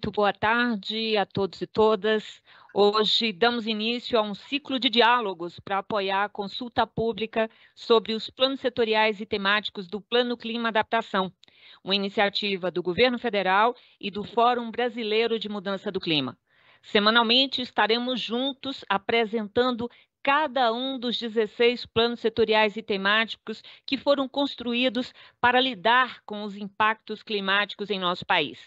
Muito boa tarde a todos e todas. Hoje damos início a um ciclo de diálogos para apoiar a consulta pública sobre os planos setoriais e temáticos do Plano Clima Adaptação, uma iniciativa do Governo Federal e do Fórum Brasileiro de Mudança do Clima. Semanalmente estaremos juntos apresentando cada um dos 16 planos setoriais e temáticos que foram construídos para lidar com os impactos climáticos em nosso país.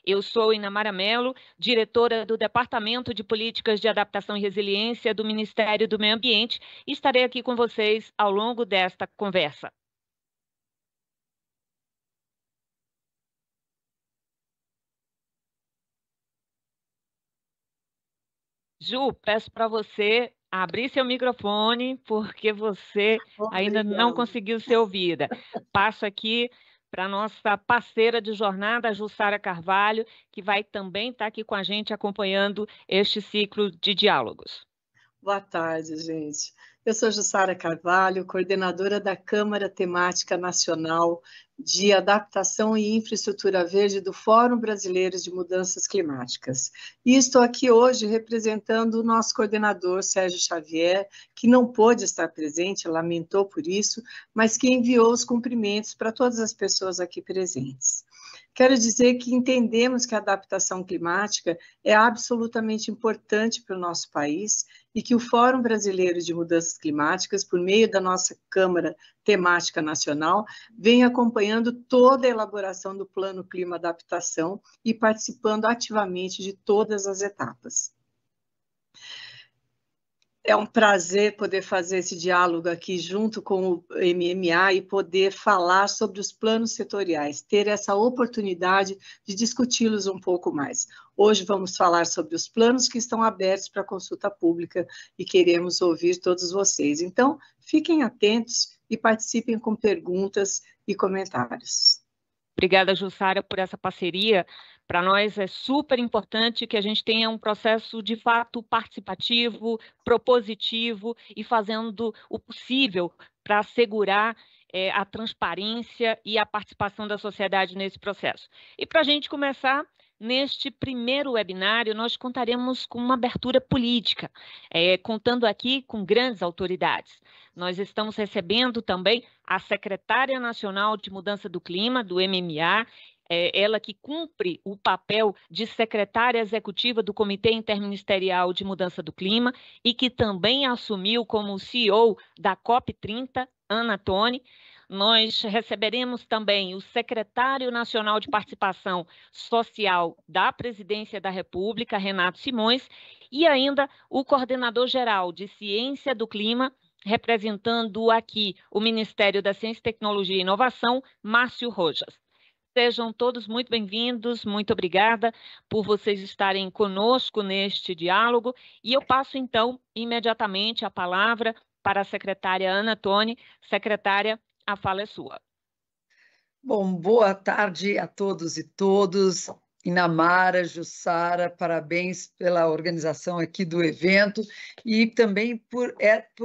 Eu sou Inamara Mello, diretora do Departamento de Políticas de Adaptação e Resiliência do Ministério do Meio Ambiente, e estarei aqui com vocês ao longo desta conversa. Ju, peço para você abrir seu microfone, porque você ainda não conseguiu ser ouvida. Passo aqui para a nossa parceira de jornada, a Jussara Carvalho, que vai também estar aqui com a gente acompanhando este ciclo de diálogos. Boa tarde, gente. Eu sou Jussara Carvalho, coordenadora da Câmara Temática Nacional de Adaptação e Infraestrutura Verde do Fórum Brasileiro de Mudanças Climáticas. E estou aqui hoje representando o nosso coordenador, Sérgio Xavier, que não pôde estar presente, lamentou por isso, mas que enviou os cumprimentos para todas as pessoas aqui presentes. Quero dizer que entendemos que a adaptação climática é absolutamente importante para o nosso país e que o Fórum Brasileiro de Mudanças Climáticas, por meio da nossa Câmara Temática Nacional, vem acompanhando toda a elaboração do Plano Clima Adaptação e participando ativamente de todas as etapas. É um prazer poder fazer esse diálogo aqui junto com o MMA e poder falar sobre os planos setoriais, ter essa oportunidade de discuti-los um pouco mais. Hoje vamos falar sobre os planos que estão abertos para consulta pública e queremos ouvir todos vocês. Então, fiquem atentos e participem com perguntas e comentários. Obrigada, Jussara, por essa parceria. Para nós é super importante que a gente tenha um processo de fato participativo, propositivo e fazendo o possível para assegurar a transparência e a participação da sociedade nesse processo. E para a gente começar, neste primeiro webinário, nós contaremos com uma abertura política, contando aqui com grandes autoridades. Nós estamos recebendo também a secretária nacional de Mudança do Clima, do MMA, ela que cumpre o papel de secretária executiva do Comitê Interministerial de Mudança do Clima e que também assumiu como CEO da COP30, Ana Toni. Nós receberemos também o secretário nacional de Participação Social da Presidência da República, Renato Simões, e ainda o coordenador-geral de Ciência do Clima, representando aqui o Ministério da Ciência, Tecnologia e Inovação, Márcio Rojas. Sejam todos muito bem-vindos, muito obrigada por vocês estarem conosco neste diálogo. E eu passo, então, imediatamente a palavra para a secretária Ana Toni. Secretária, a fala é sua. Bom, boa tarde a todos e todas. Inamara, Jussara, parabéns pela organização aqui do evento e também por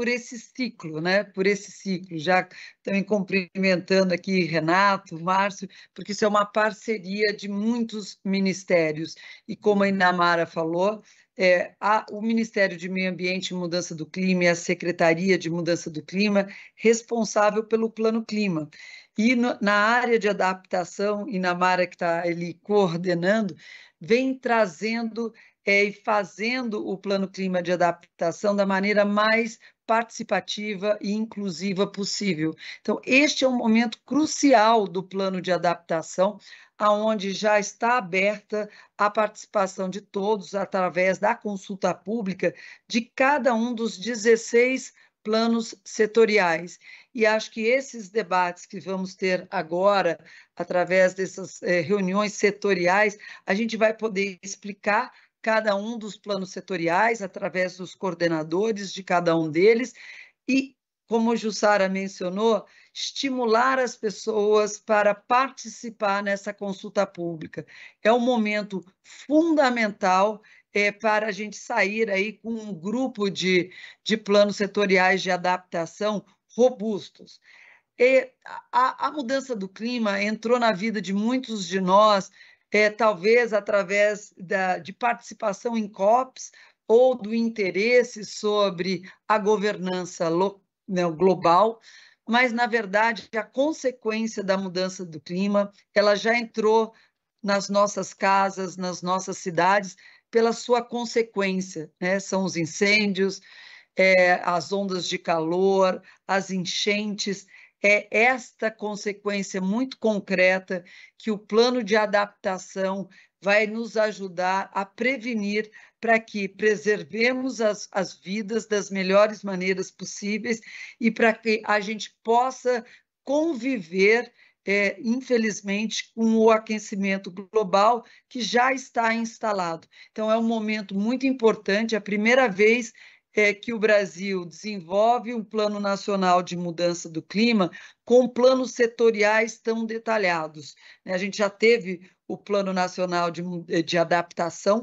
esse ciclo, né? Por esse ciclo, já também cumprimentando aqui Renato, Márcio, porque isso é uma parceria de muitos ministérios e como a Inamara falou, o Ministério de Meio Ambiente e Mudança do Clima e a Secretaria de Mudança do Clima responsável pelo Plano Clima. E na área de adaptação, Inamara, que está ali coordenando, vem trazendo e fazendo o Plano Clima de Adaptação da maneira mais participativa e inclusiva possível. Então, este é um momento crucial do plano de adaptação, onde já está aberta a participação de todos através da consulta pública de cada um dos 16 planos setoriais. E acho que esses debates que vamos ter agora, através dessas reuniões setoriais, a gente vai poder explicar cada um dos planos setoriais, através dos coordenadores de cada um deles, e, como a Jussara mencionou, estimular as pessoas para participar nessa consulta pública. É um momento fundamental para a gente sair aí com um grupo de planos setoriais de adaptação robustos. A mudança do clima entrou na vida de muitos de nós talvez através de participação em COPs ou do interesse sobre a governança global, mas, na verdade, a consequência da mudança do clima, ela já entrou nas nossas casas, nas nossas cidades, pela sua consequência, né? São os incêndios, as ondas de calor, as enchentes. É esta consequência muito concreta que o plano de adaptação vai nos ajudar a prevenir, para que preservemos as vidas das melhores maneiras possíveis e para que a gente possa conviver, infelizmente, com o aquecimento global que já está instalado. Então, é um momento muito importante, é a primeira vez que o Brasil desenvolve um plano nacional de mudança do clima com planos setoriais tão detalhados. A gente já teve o Plano Nacional de Adaptação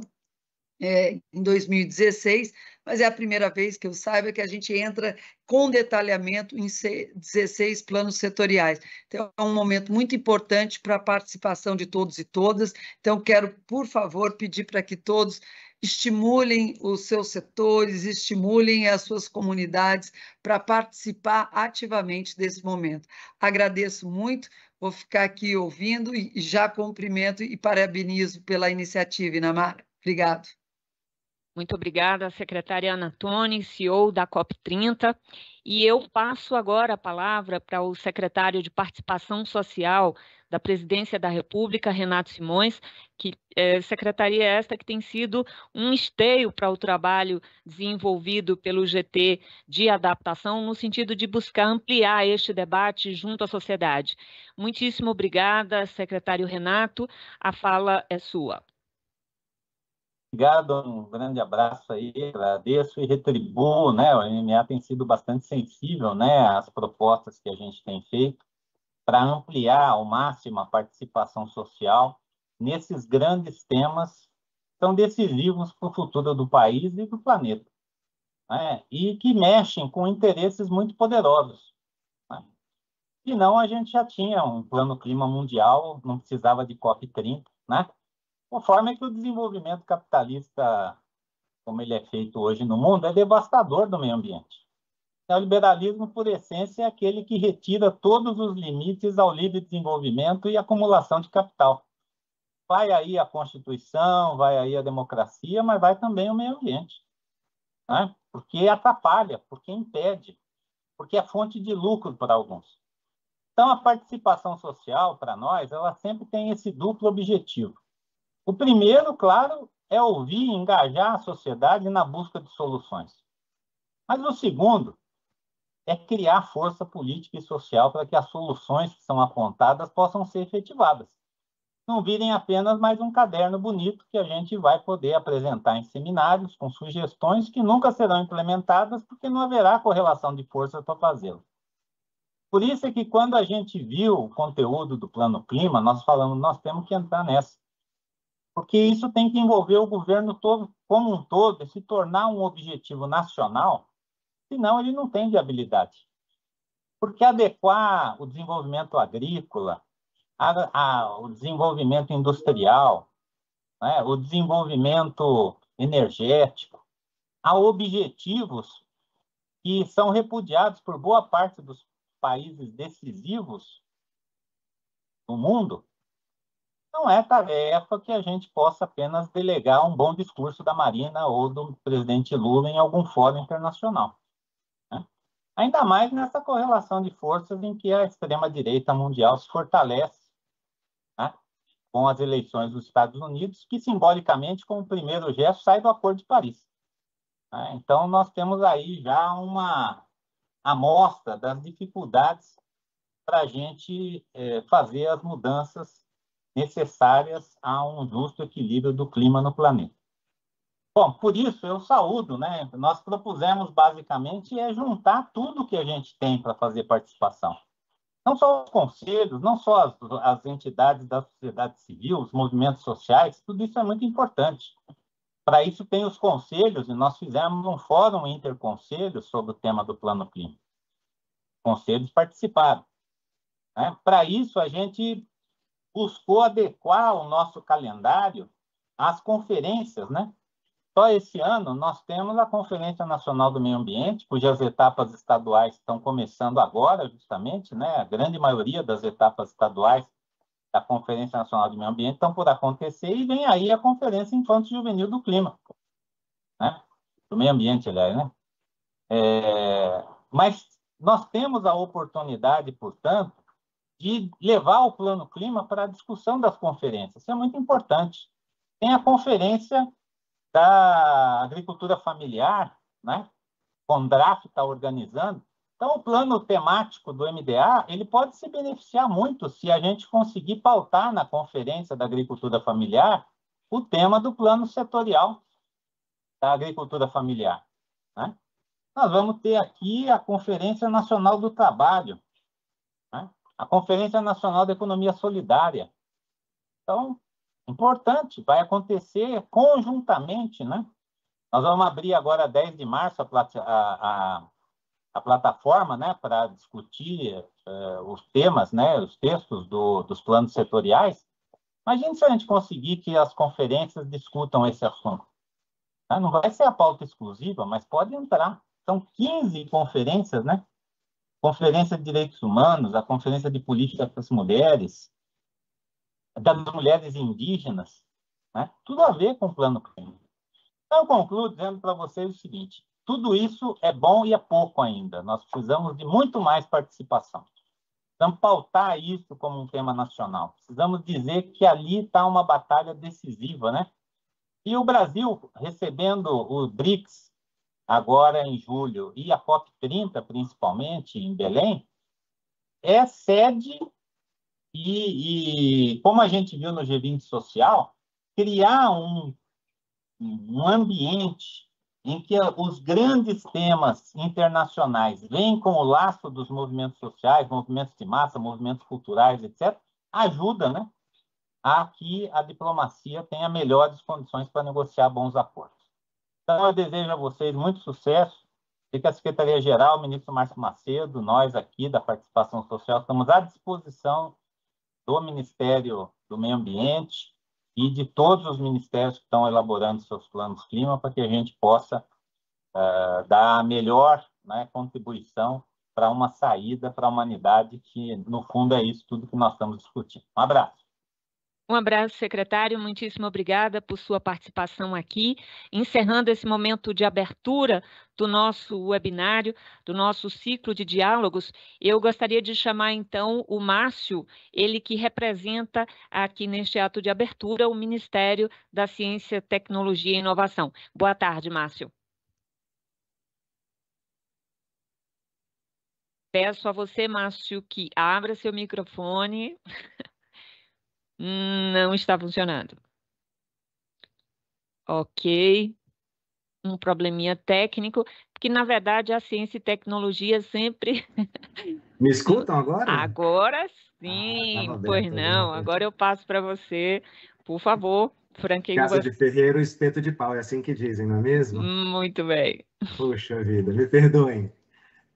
em 2016, mas é a primeira vez que eu saiba que a gente entra com detalhamento em 16 planos setoriais. Então, é um momento muito importante para a participação de todos e todas. Então, quero, por favor, pedir para que todos estimulem os seus setores, estimulem as suas comunidades para participar ativamente desse momento. Agradeço muito, vou ficar aqui ouvindo e já cumprimento e parabenizo pela iniciativa, Inamara. Obrigado. Muito obrigada, secretária Ana Toni, CEO da COP30. E eu passo agora a palavra para o secretário de Participação Social da Presidência da República, Renato Simões, que secretaria esta que tem sido um esteio para o trabalho desenvolvido pelo GT de adaptação, no sentido de buscar ampliar este debate junto à sociedade. Muitíssimo obrigada, secretário Renato, a fala é sua. Obrigado, um grande abraço aí, agradeço e retribuo, né? O MMA tem sido bastante sensível, né, às propostas que a gente tem feito para ampliar ao máximo a participação social nesses grandes temas que são decisivos para o futuro do país e do planeta, né? E que mexem com interesses muito poderosos, né? Senão a gente já tinha um plano clima mundial, não precisava de COP30, né? Conforme que o desenvolvimento capitalista, como ele é feito hoje no mundo, é devastador do meio ambiente. O neoliberalismo, por essência, é aquele que retira todos os limites ao livre desenvolvimento e acumulação de capital. Vai aí a Constituição, vai aí a democracia, mas vai também o meio ambiente, né? Porque atrapalha, porque impede, porque é fonte de lucro para alguns. Então, a participação social, para nós, ela sempre tem esse duplo objetivo. O primeiro, claro, é ouvir e engajar a sociedade na busca de soluções. Mas o segundo é criar força política e social para que as soluções que são apontadas possam ser efetivadas. Não virem apenas mais um caderno bonito que a gente vai poder apresentar em seminários com sugestões que nunca serão implementadas porque não haverá correlação de força para fazê-lo. Por isso é que quando a gente viu o conteúdo do Plano Clima, nós falamos, nós temos que entrar nessa. Porque isso tem que envolver o governo todo, como um todo, e se tornar um objetivo nacional, senão ele não tem viabilidade. Porque adequar o desenvolvimento agrícola, o desenvolvimento industrial, né, o desenvolvimento energético, a objetivos que são repudiados por boa parte dos países decisivos do mundo, não é tarefa que a gente possa apenas delegar um bom discurso da Marina ou do presidente Lula em algum fórum internacional, né? Ainda mais nessa correlação de forças em que a extrema-direita mundial se fortalece, né, com as eleições dos Estados Unidos, que simbolicamente, como primeiro gesto, sai do Acordo de Paris, né? Então, nós temos aí já uma amostra das dificuldades para a gente fazer as mudanças necessárias a um justo equilíbrio do clima no planeta. Bom, por isso eu saúdo, né? Nós propusemos basicamente juntar tudo que a gente tem para fazer participação. Não só os conselhos, não só as entidades da sociedade civil, os movimentos sociais, tudo isso é muito importante. Para isso tem os conselhos, e nós fizemos um fórum interconselhos sobre o tema do Plano Clima. Conselhos participaram, né? Para isso, a gente buscou adequar o nosso calendário às conferências, né? Só esse ano nós temos a Conferência Nacional do Meio Ambiente, cujas etapas estaduais estão começando agora, justamente, né? A grande maioria das etapas estaduais da Conferência Nacional do Meio Ambiente estão por acontecer, e vem aí a Conferência Infanto-Juvenil do Clima, né? Do Meio Ambiente, aliás, né? Mas nós temos a oportunidade, portanto, de levar o Plano Clima para a discussão das conferências. Isso é muito importante. Tem a Conferência da Agricultura Familiar, né? Condraf está organizando. Então, o plano temático do MDA ele pode se beneficiar muito se a gente conseguir pautar na Conferência da Agricultura Familiar o tema do plano setorial da agricultura familiar, né? Nós vamos ter aqui a Conferência Nacional do Trabalho, né? A Conferência Nacional da Economia Solidária. Então, importante, vai acontecer conjuntamente, né? Nós vamos abrir agora, 10 de março, a plataforma, né, para discutir os temas, né, os textos dos planos setoriais. Imagine se a gente conseguir que as conferências discutam esse assunto. Né? Não vai ser a pauta exclusiva, mas pode entrar. São 15 conferências, né? Conferência de Direitos Humanos, a Conferência de Política das Mulheres, das mulheres indígenas, né? Tudo a ver com o Plano Clima. Então, eu concluo dizendo para vocês o seguinte: tudo isso é bom e é pouco ainda. Nós precisamos de muito mais participação. Precisamos pautar isso como um tema nacional. Precisamos dizer que ali está uma batalha decisiva, né? E o Brasil, recebendo o BRICS agora em julho e a COP30, principalmente, em Belém, é sede e como a gente viu no G20 Social, criar um ambiente em que os grandes temas internacionais vêm com o laço dos movimentos sociais, movimentos de massa, movimentos culturais, etc., ajuda, né, a que a diplomacia tenha melhores condições para negociar bons acordos. Então, eu desejo a vocês muito sucesso. E que a Secretaria-Geral, o ministro Márcio Macedo, nós aqui da Participação Social, estamos à disposição do Ministério do Meio Ambiente e de todos os ministérios que estão elaborando seus planos clima para que a gente possa dar a melhor, né, contribuição para uma saída para a humanidade, que, no fundo, é isso tudo que nós estamos discutindo. Um abraço. Um abraço, secretário. Muitíssimo obrigada por sua participação aqui. Encerrando esse momento de abertura do nosso webinário, do nosso ciclo de diálogos, eu gostaria de chamar, então, o Márcio, ele que representa aqui neste ato de abertura o Ministério da Ciência, Tecnologia e Inovação. Boa tarde, Márcio. Peço a você, Márcio, que abra seu microfone. Não está funcionando. Ok. Um probleminha técnico, porque, na verdade, a ciência e tecnologia sempre... Me escutam agora? Agora sim, pois não. Agora eu passo para você, por favor, franqueie Casa você. de ferreiro, espeto de pau, é assim que dizem, não é mesmo? Muito bem. Puxa vida, me perdoem.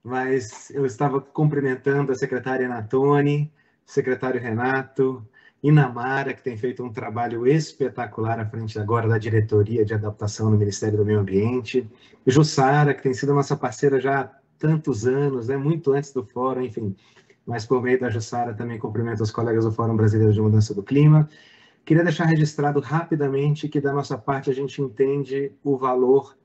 Mas eu estava cumprimentando a secretária Anatone, o secretário Renato, Inamara, que tem feito um trabalho espetacular à frente agora da diretoria de adaptação no Ministério do Meio Ambiente, Jussara, que tem sido nossa parceira já há tantos anos, né? Muito antes do fórum, enfim, mas por meio da Jussara também cumprimento os colegas do Fórum Brasileiro de Mudança do Clima. Queria deixar registrado rapidamente que da nossa parte a gente entende o valor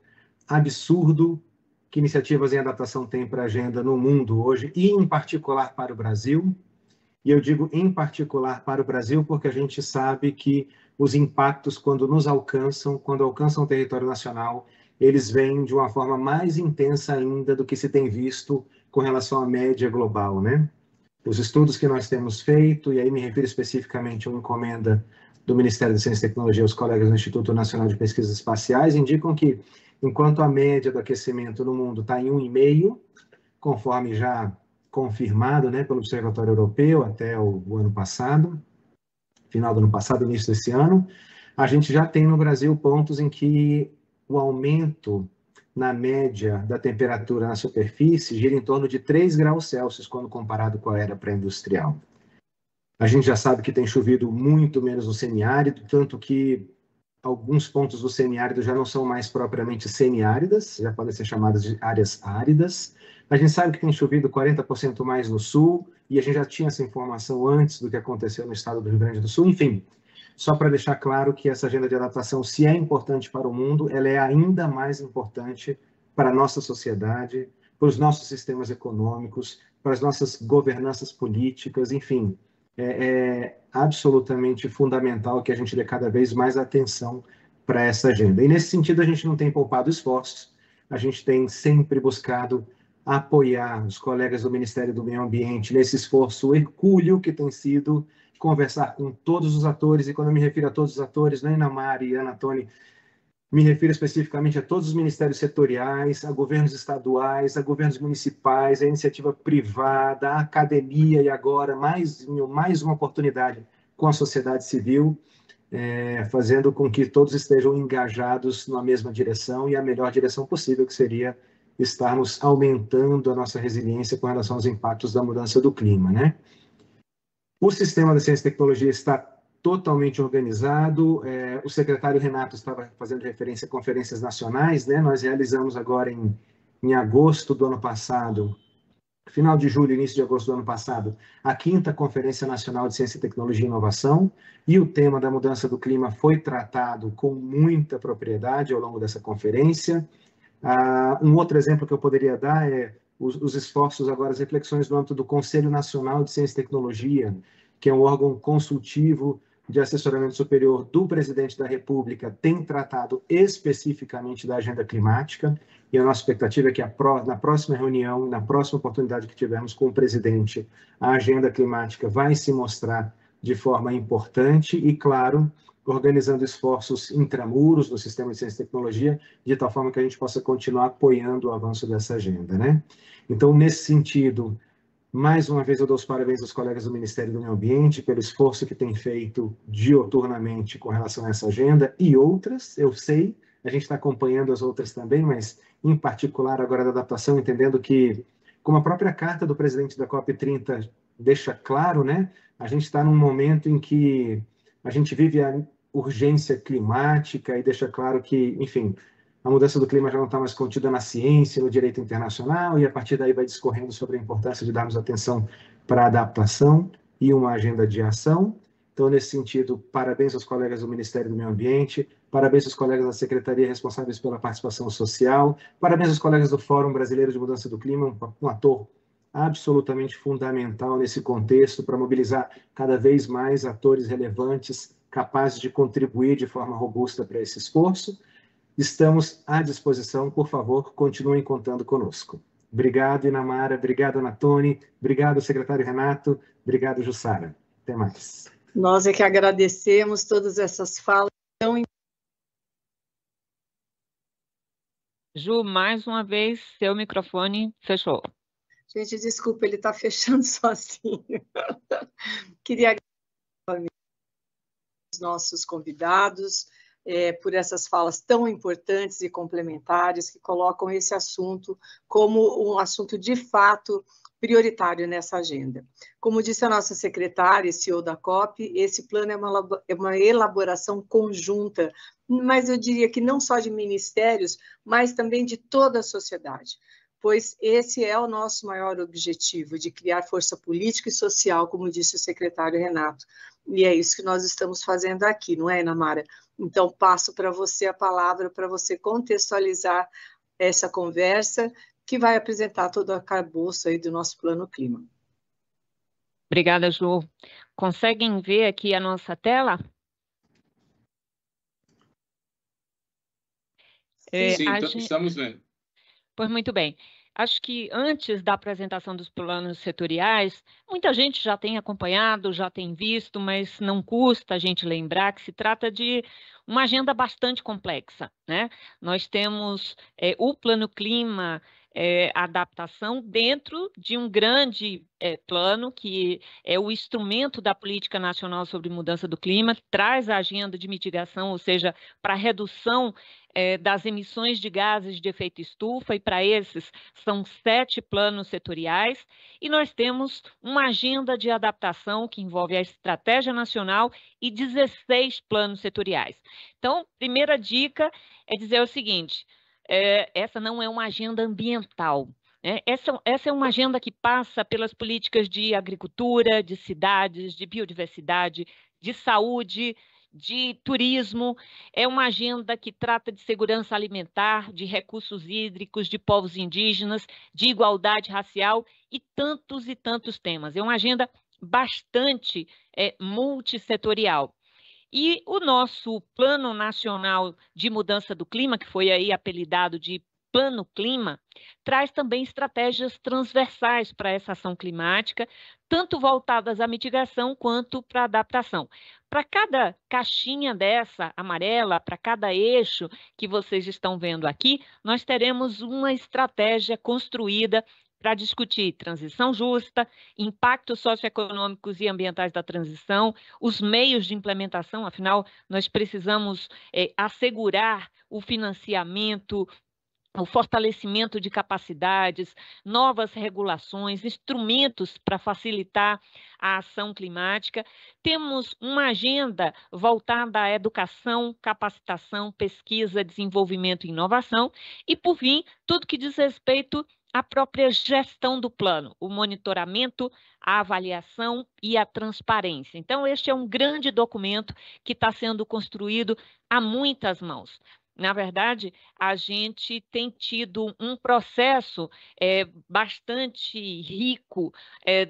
absurdo que iniciativas em adaptação têm para a agenda no mundo hoje, e em particular para o Brasil. E eu digo em particular para o Brasil porque a gente sabe que os impactos, quando nos alcançam, quando alcançam o território nacional, eles vêm de uma forma mais intensa ainda do que se tem visto com relação à média global, né? Os estudos que nós temos feito, e aí me refiro especificamente a uma encomenda do Ministério da Ciência e Tecnologia, os colegas do Instituto Nacional de Pesquisas Espaciais, indicam que, enquanto a média do aquecimento no mundo está em 1,5, conforme já confirmado, né, pelo Observatório Europeu até o ano passado, final do ano passado, início desse ano, a gente já tem no Brasil pontos em que o aumento na média da temperatura na superfície gira em torno de 3 graus Celsius quando comparado com a era pré-industrial. A gente já sabe que tem chovido muito menos no semiárido, tanto que alguns pontos do semiárido já não são mais propriamente semiáridas, já podem ser chamadas de áreas áridas. A gente sabe que tem chovido 40% mais no sul, e a gente já tinha essa informação antes do que aconteceu no estado do Rio Grande do Sul. Enfim, só para deixar claro que essa agenda de adaptação, se é importante para o mundo, ela é ainda mais importante para a nossa sociedade, para os nossos sistemas econômicos, para as nossas governanças políticas, enfim. É absolutamente fundamental que a gente dê cada vez mais atenção para essa agenda. E, nesse sentido, a gente não tem poupado esforços, a gente tem sempre buscado apoiar os colegas do Ministério do Meio Ambiente nesse esforço hercúleo que tem sido conversar com todos os atores, e quando eu me refiro a todos os atores, não é Inamar e Ana Toni, me refiro especificamente a todos os ministérios setoriais, a governos estaduais, a governos municipais, a iniciativa privada, a academia e agora mais uma oportunidade com a sociedade civil, fazendo com que todos estejam engajados na mesma direção e a melhor direção possível, que seria estarmos aumentando a nossa resiliência com relação aos impactos da mudança do clima, né? O sistema da ciência e tecnologia está totalmente organizado. O secretário Renato estava fazendo referência a conferências nacionais, né? Nós realizamos agora em agosto do ano passado, final de julho, início de agosto do ano passado, a 5ª Conferência Nacional de Ciência, Tecnologia e Inovação, e o tema da mudança do clima foi tratado com muita propriedade ao longo dessa conferência. Um outro exemplo que eu poderia dar é os esforços agora, as reflexões no âmbito do Conselho Nacional de Ciência e Tecnologia, que é um órgão consultivo de assessoramento superior do presidente da República, tem tratado especificamente da agenda climática, e a nossa expectativa é que na próxima reunião, na próxima oportunidade que tivermos com o presidente, a agenda climática vai se mostrar de forma importante e, claro, organizando esforços intramuros no sistema de ciência e tecnologia, de tal forma que a gente possa continuar apoiando o avanço dessa agenda, né? Então, nesse sentido, mais uma vez eu dou os parabéns aos colegas do Ministério do Meio Ambiente pelo esforço que tem feito dioturnamente com relação a essa agenda e outras, eu sei, a gente está acompanhando as outras também, mas em particular agora da adaptação, entendendo que, como a própria carta do presidente da COP30 deixa claro, né, a gente está num momento em que a gente vive a urgência climática e deixa claro que, enfim, a mudança do clima já não está mais contida na ciência, no direito internacional, e a partir daí vai discorrendo sobre a importância de darmos atenção para a adaptação e uma agenda de ação. Então, nesse sentido, parabéns aos colegas do Ministério do Meio Ambiente, parabéns aos colegas da Secretaria responsáveis pela participação social, parabéns aos colegas do Fórum Brasileiro de Mudança do Clima, um ator absolutamente fundamental nesse contexto para mobilizar cada vez mais atores relevantes, capazes de contribuir de forma robusta para esse esforço. Estamos à disposição, por favor, continuem contando conosco. Obrigado, Inamara, obrigado, Ana Toni, obrigado, secretário Renato, obrigado, Jussara. Até mais. Nós é que agradecemos todas essas falas tão importantes. Ju, mais uma vez, seu microfone fechou. Gente, desculpa, ele está fechando sozinho. Queria agradecer aos nossos convidados por essas falas tão importantes e complementares que colocam esse assunto como um assunto de fato prioritário nessa agenda. Como disse a nossa secretária e CEO da COP, esse plano é uma elaboração conjunta, mas eu diria que não só de ministérios, mas também de toda a sociedade, pois esse é o nosso maior objetivo, de criar força política e social, como disse o secretário Renato. E é isso que nós estamos fazendo aqui, não é, Inamara? Então, passo para você a palavra, para você contextualizar essa conversa, que vai apresentar todo o arcabouço aí do nosso plano clima. Obrigada, Ju. Conseguem ver aqui a nossa tela? Sim, estamos vendo. Pois muito bem. Acho que antes da apresentação dos planos setoriais, muita gente já tem acompanhado, já tem visto, mas não custa a gente lembrar que se trata de uma agenda bastante complexa, né? Nós temos o Plano Clima, adaptação dentro de um grande plano, que é o instrumento da Política Nacional sobre Mudança do Clima, traz a agenda de mitigação, ou seja, para redução das emissões de gases de efeito estufa, e para esses são 7 planos setoriais, e nós temos uma agenda de adaptação que envolve a estratégia nacional e 16 planos setoriais. Então, primeira dica é dizer o seguinte, essa não é uma agenda ambiental. Essa é uma agenda que passa pelas políticas de agricultura, de cidades, de biodiversidade, de saúde, de turismo. É uma agenda que trata de segurança alimentar, de recursos hídricos, de povos indígenas, de igualdade racial e tantos temas. É uma agenda bastante multissetorial. E o nosso Plano Nacional de Mudança do Clima, que foi aí apelidado de Plano Clima, traz também estratégias transversais para essa ação climática, tanto voltadas à mitigação quanto para a adaptação. Para cada caixinha dessa amarela, para cada eixo que vocês estão vendo aqui, nós teremos uma estratégia construída para discutir transição justa, impactos socioeconômicos e ambientais da transição, os meios de implementação, afinal, nós precisamos assegurar o financiamento, o fortalecimento de capacidades, novas regulações, instrumentos para facilitar a ação climática. Temos uma agenda voltada à educação, capacitação, pesquisa, desenvolvimento e inovação. E, por fim, tudo que diz respeito à própria gestão do plano, o monitoramento, a avaliação e a transparência. Então, este é um grande documento que está sendo construído a muitas mãos. Na verdade, a gente tem tido um processo bastante rico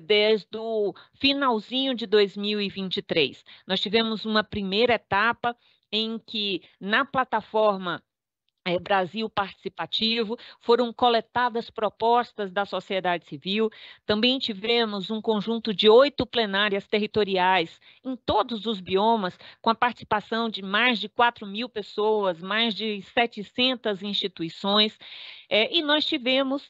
desde o finalzinho de 2023. Nós tivemos uma primeira etapa em que, na plataforma Brasil Participativo, foram coletadas propostas da sociedade civil. Também tivemos um conjunto de 8 plenárias territoriais em todos os biomas, com a participação de mais de 4.000 pessoas, mais de 700 instituições, e nós tivemos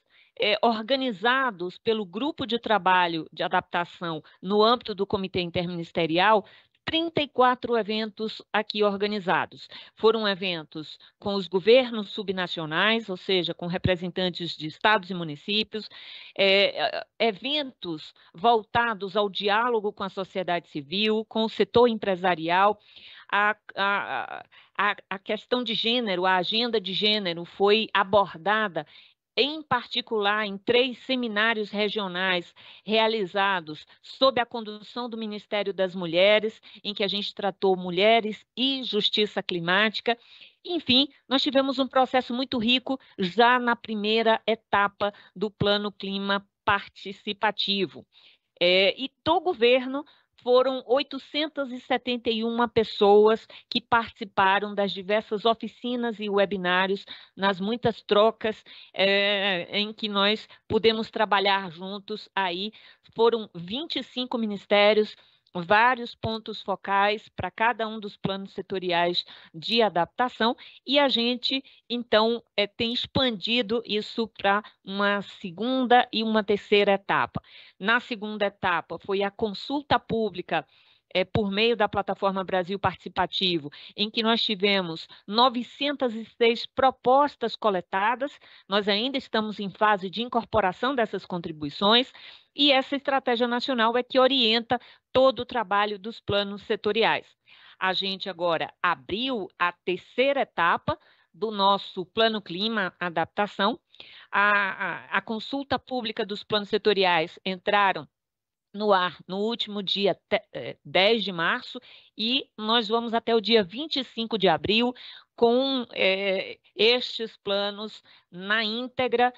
organizados pelo Grupo de Trabalho de Adaptação no âmbito do Comitê Interministerial, 34 eventos aqui organizados. Foram eventos com os governos subnacionais, ou seja, com representantes de estados e municípios, eventos voltados ao diálogo com a sociedade civil, com o setor empresarial. A questão de gênero, a agenda de gênero foi abordada em particular em 3 seminários regionais realizados sob a condução do Ministério das Mulheres, em que a gente tratou mulheres e justiça climática. Enfim, nós tivemos um processo muito rico já na primeira etapa do Plano Clima Participativo. E do governo foram 871 pessoas que participaram das diversas oficinas e webinários, nas muitas trocas em que nós pudemos trabalhar juntos aí. Foram 25 ministérios, vários pontos focais para cada um dos planos setoriais de adaptação, e a gente, então, tem expandido isso para uma segunda e uma terceira etapa. Na segunda etapa, foi a consulta pública por meio da plataforma Brasil Participativo, em que nós tivemos 906 propostas coletadas. Nós ainda estamos em fase de incorporação dessas contribuições, e essa estratégia nacional é que orienta todo o trabalho dos planos setoriais. A gente agora abriu a terceira etapa do nosso Plano Clima Adaptação. A consulta pública dos planos setoriais entraram no ar no último dia 10 de março, e nós vamos até o dia 25 de abril com estes planos na íntegra,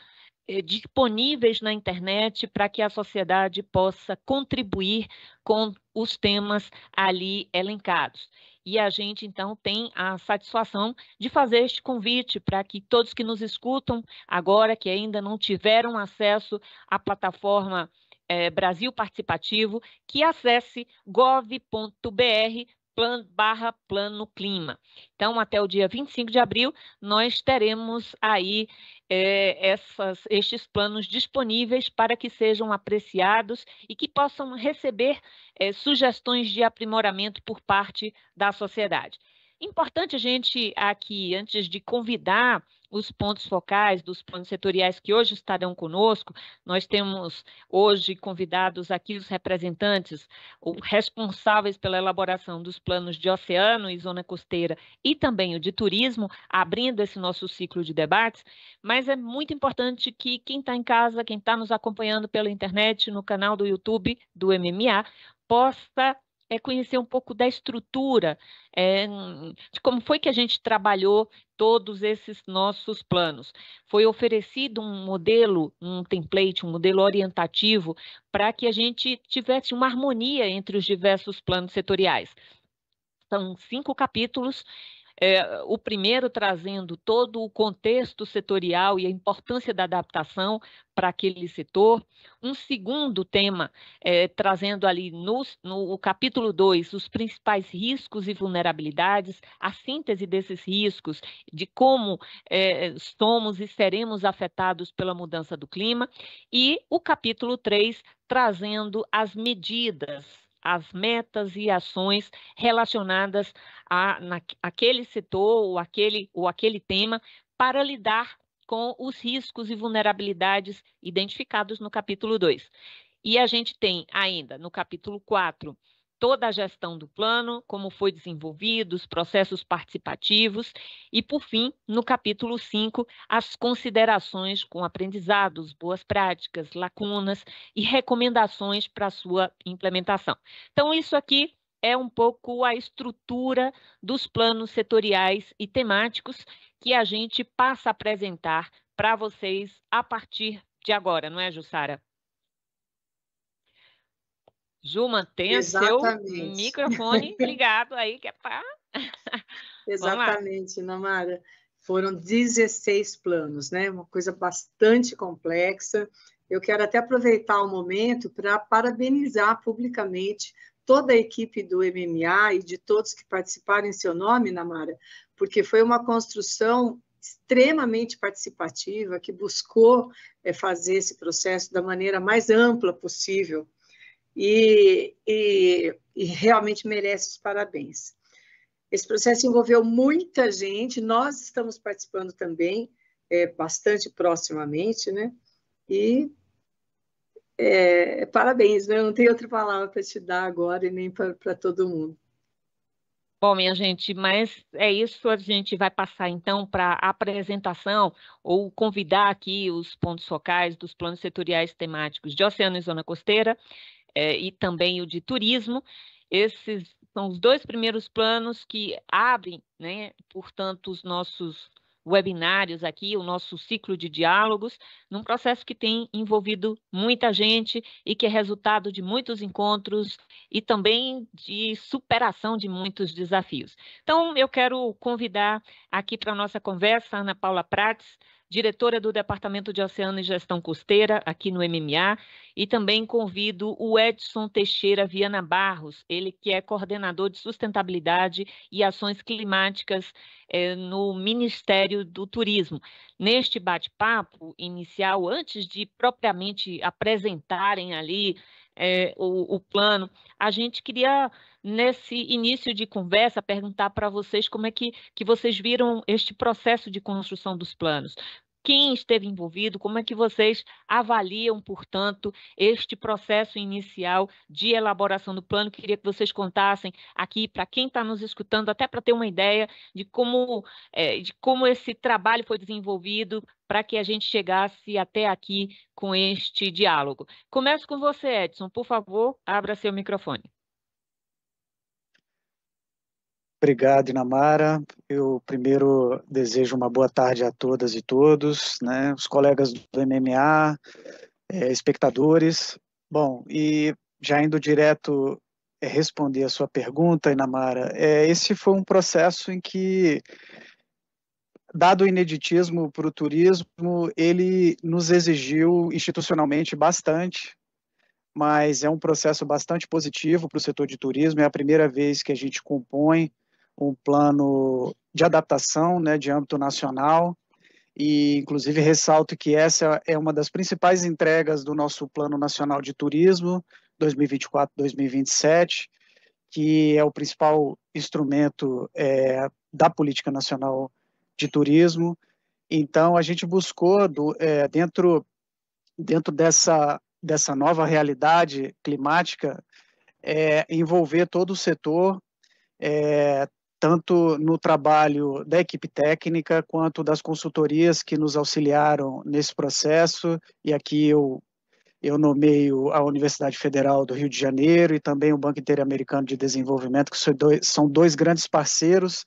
disponíveis na internet para que a sociedade possa contribuir com os temas ali elencados. E a gente, então, tem a satisfação de fazer este convite para que todos que nos escutam agora, que ainda não tiveram acesso à plataforma Brasil Participativo, que acesse gov.br/Plano Clima. Então, até o dia 25 de abril, nós teremos aí estes planos disponíveis para que sejam apreciados e que possam receber sugestões de aprimoramento por parte da sociedade. Importante a gente aqui, antes de convidar os pontos focais dos planos setoriais que hoje estarão conosco, nós temos hoje convidados aqui os representantes, ou responsáveis pela elaboração dos planos de oceano e zona costeira e também o de turismo, abrindo esse nosso ciclo de debates, mas é muito importante que quem está em casa, quem está nos acompanhando pela internet, no canal do YouTube do MMA, possa conhecer um pouco da estrutura, de como foi que a gente trabalhou todos esses nossos planos. Foi oferecido um modelo, um template, um modelo orientativo para que a gente tivesse uma harmonia entre os diversos planos setoriais. São 5 capítulos, o primeiro trazendo todo o contexto setorial e a importância da adaptação para aquele setor. Um segundo tema, trazendo ali no capítulo 2 os principais riscos e vulnerabilidades, a síntese desses riscos, de como somos e seremos afetados pela mudança do clima, e o capítulo 3 trazendo as medidas, as metas e ações relacionadas àquele setor ou aquele tema para lidar com os riscos e vulnerabilidades identificados no capítulo 2. E a gente tem ainda, no capítulo 4, toda a gestão do plano, como foi desenvolvido, os processos participativos, e, por fim, no capítulo 5, as considerações com aprendizados, boas práticas, lacunas e recomendações para a sua implementação. Então, isso aqui é um pouco a estrutura dos planos setoriais e temáticos que a gente passa a apresentar para vocês a partir de agora, não é, Jussara? Ju, mantenha seu microfone ligado aí, que é para... Exatamente, Namara. Foram 16 planos, né? Uma coisa bastante complexa. Eu quero até aproveitar o momento para parabenizar publicamente toda a equipe do MMA e de todos que participaram em seu nome, Namara, porque foi uma construção extremamente participativa que buscou fazer esse processo da maneira mais ampla possível. E realmente merece os parabéns. Esse processo envolveu muita gente, nós estamos participando também, bastante proximamente, né? E parabéns, né? Eu não tenho outra palavra para te dar agora e nem para todo mundo. Bom, minha gente, mas é isso, a gente vai passar então para a apresentação ou convidar aqui os pontos focais dos planos setoriais temáticos de oceano e zona costeira, e também o de turismo. Esses são os 2 primeiros planos que abrem, né, portanto, os nossos webinários aqui, o nosso ciclo de diálogos, num processo que tem envolvido muita gente e que é resultado de muitos encontros e também de superação de muitos desafios. Então, eu quero convidar aqui para a nossa conversa a Ana Paula Prates, diretora do Departamento de Oceano e Gestão Costeira, aqui no MMA, e também convido o Edson Teixeira Viana Barros, ele que é coordenador de sustentabilidade e ações climáticas no Ministério do Turismo. Neste bate-papo inicial, antes de propriamente apresentarem ali o plano, a gente queria, nesse início de conversa, perguntar para vocês como é que vocês viram este processo de construção dos planos. Quem esteve envolvido, como é que vocês avaliam, portanto, este processo inicial de elaboração do plano? Queria que vocês contassem aqui, para quem está nos escutando, até para ter uma ideia de como esse trabalho foi desenvolvido para que a gente chegasse até aqui com este diálogo. Começo com você, Edson. Por favor, abra seu microfone. Obrigado, Inamara. Eu primeiro desejo uma boa tarde a todas e todos, né? Os colegas do MMA, espectadores. Bom, e já indo direto responder a sua pergunta, Inamara, esse foi um processo em que, dado o ineditismo para o turismo, ele nos exigiu institucionalmente bastante, mas é um processo bastante positivo para o setor de turismo. É a primeira vez que a gente compõe um plano de adaptação, né, de âmbito nacional, e inclusive ressalto que essa é uma das principais entregas do nosso Plano Nacional de Turismo 2024-2027, que é o principal instrumento da Política Nacional de Turismo. Então, a gente buscou, dentro dessa nova realidade climática, envolver todo o setor, tanto no trabalho da equipe técnica, quanto das consultorias que nos auxiliaram nesse processo, e aqui eu nomeio a Universidade Federal do Rio de Janeiro e também o Banco Interamericano de Desenvolvimento, que são dois grandes parceiros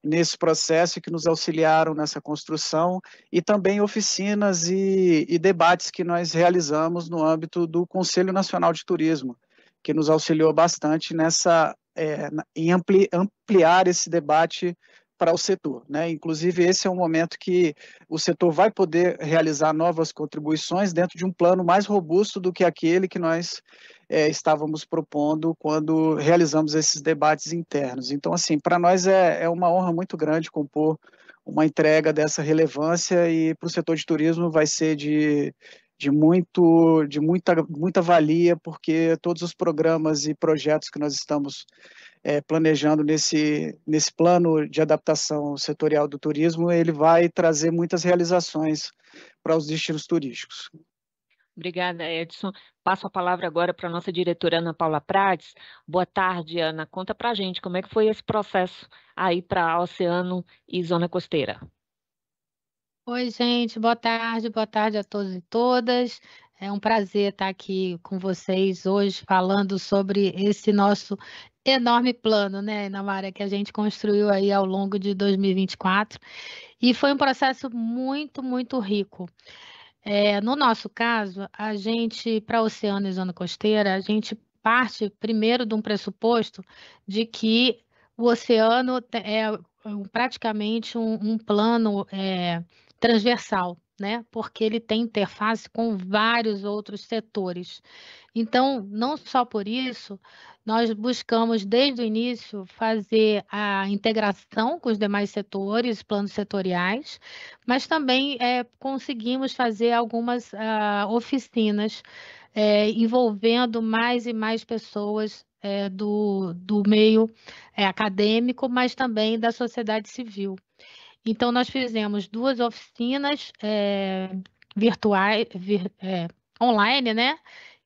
nesse processo e que nos auxiliaram nessa construção, e também oficinas e debates que nós realizamos no âmbito do Conselho Nacional de Turismo, que nos auxiliou bastante em ampliar esse debate para o setor, né? Inclusive, esse é um momento que o setor vai poder realizar novas contribuições dentro de um plano mais robusto do que aquele que nós estávamos propondo quando realizamos esses debates internos. Então, assim, para nós é uma honra muito grande compor uma entrega dessa relevância, e para o setor de turismo vai ser de muita valia, porque todos os programas e projetos que nós estamos planejando nesse plano de adaptação setorial do turismo, ele vai trazer muitas realizações para os destinos turísticos. Obrigada, Edson. Passo a palavra agora para a nossa diretora Ana Paula Prates. Boa tarde, Ana. Conta para a gente como é que foi esse processo aí para oceano e zona costeira. Oi, gente, boa tarde a todos e todas. É um prazer estar aqui com vocês hoje falando sobre esse nosso enorme plano, né, Inamara, que a gente construiu aí ao longo de 2024, e foi um processo muito, muito rico. No nosso caso, a gente, para oceano e zona costeira, a gente parte primeiro de um pressuposto de que o oceano é praticamente um plano transversal, né? Porque ele tem interface com vários outros setores. Então, não só por isso, nós buscamos desde o início fazer a integração com os demais setores, planos setoriais, mas também conseguimos fazer algumas oficinas envolvendo mais e mais pessoas do meio acadêmico, mas também da sociedade civil. Então, nós fizemos 2 oficinas virtuais, online, né?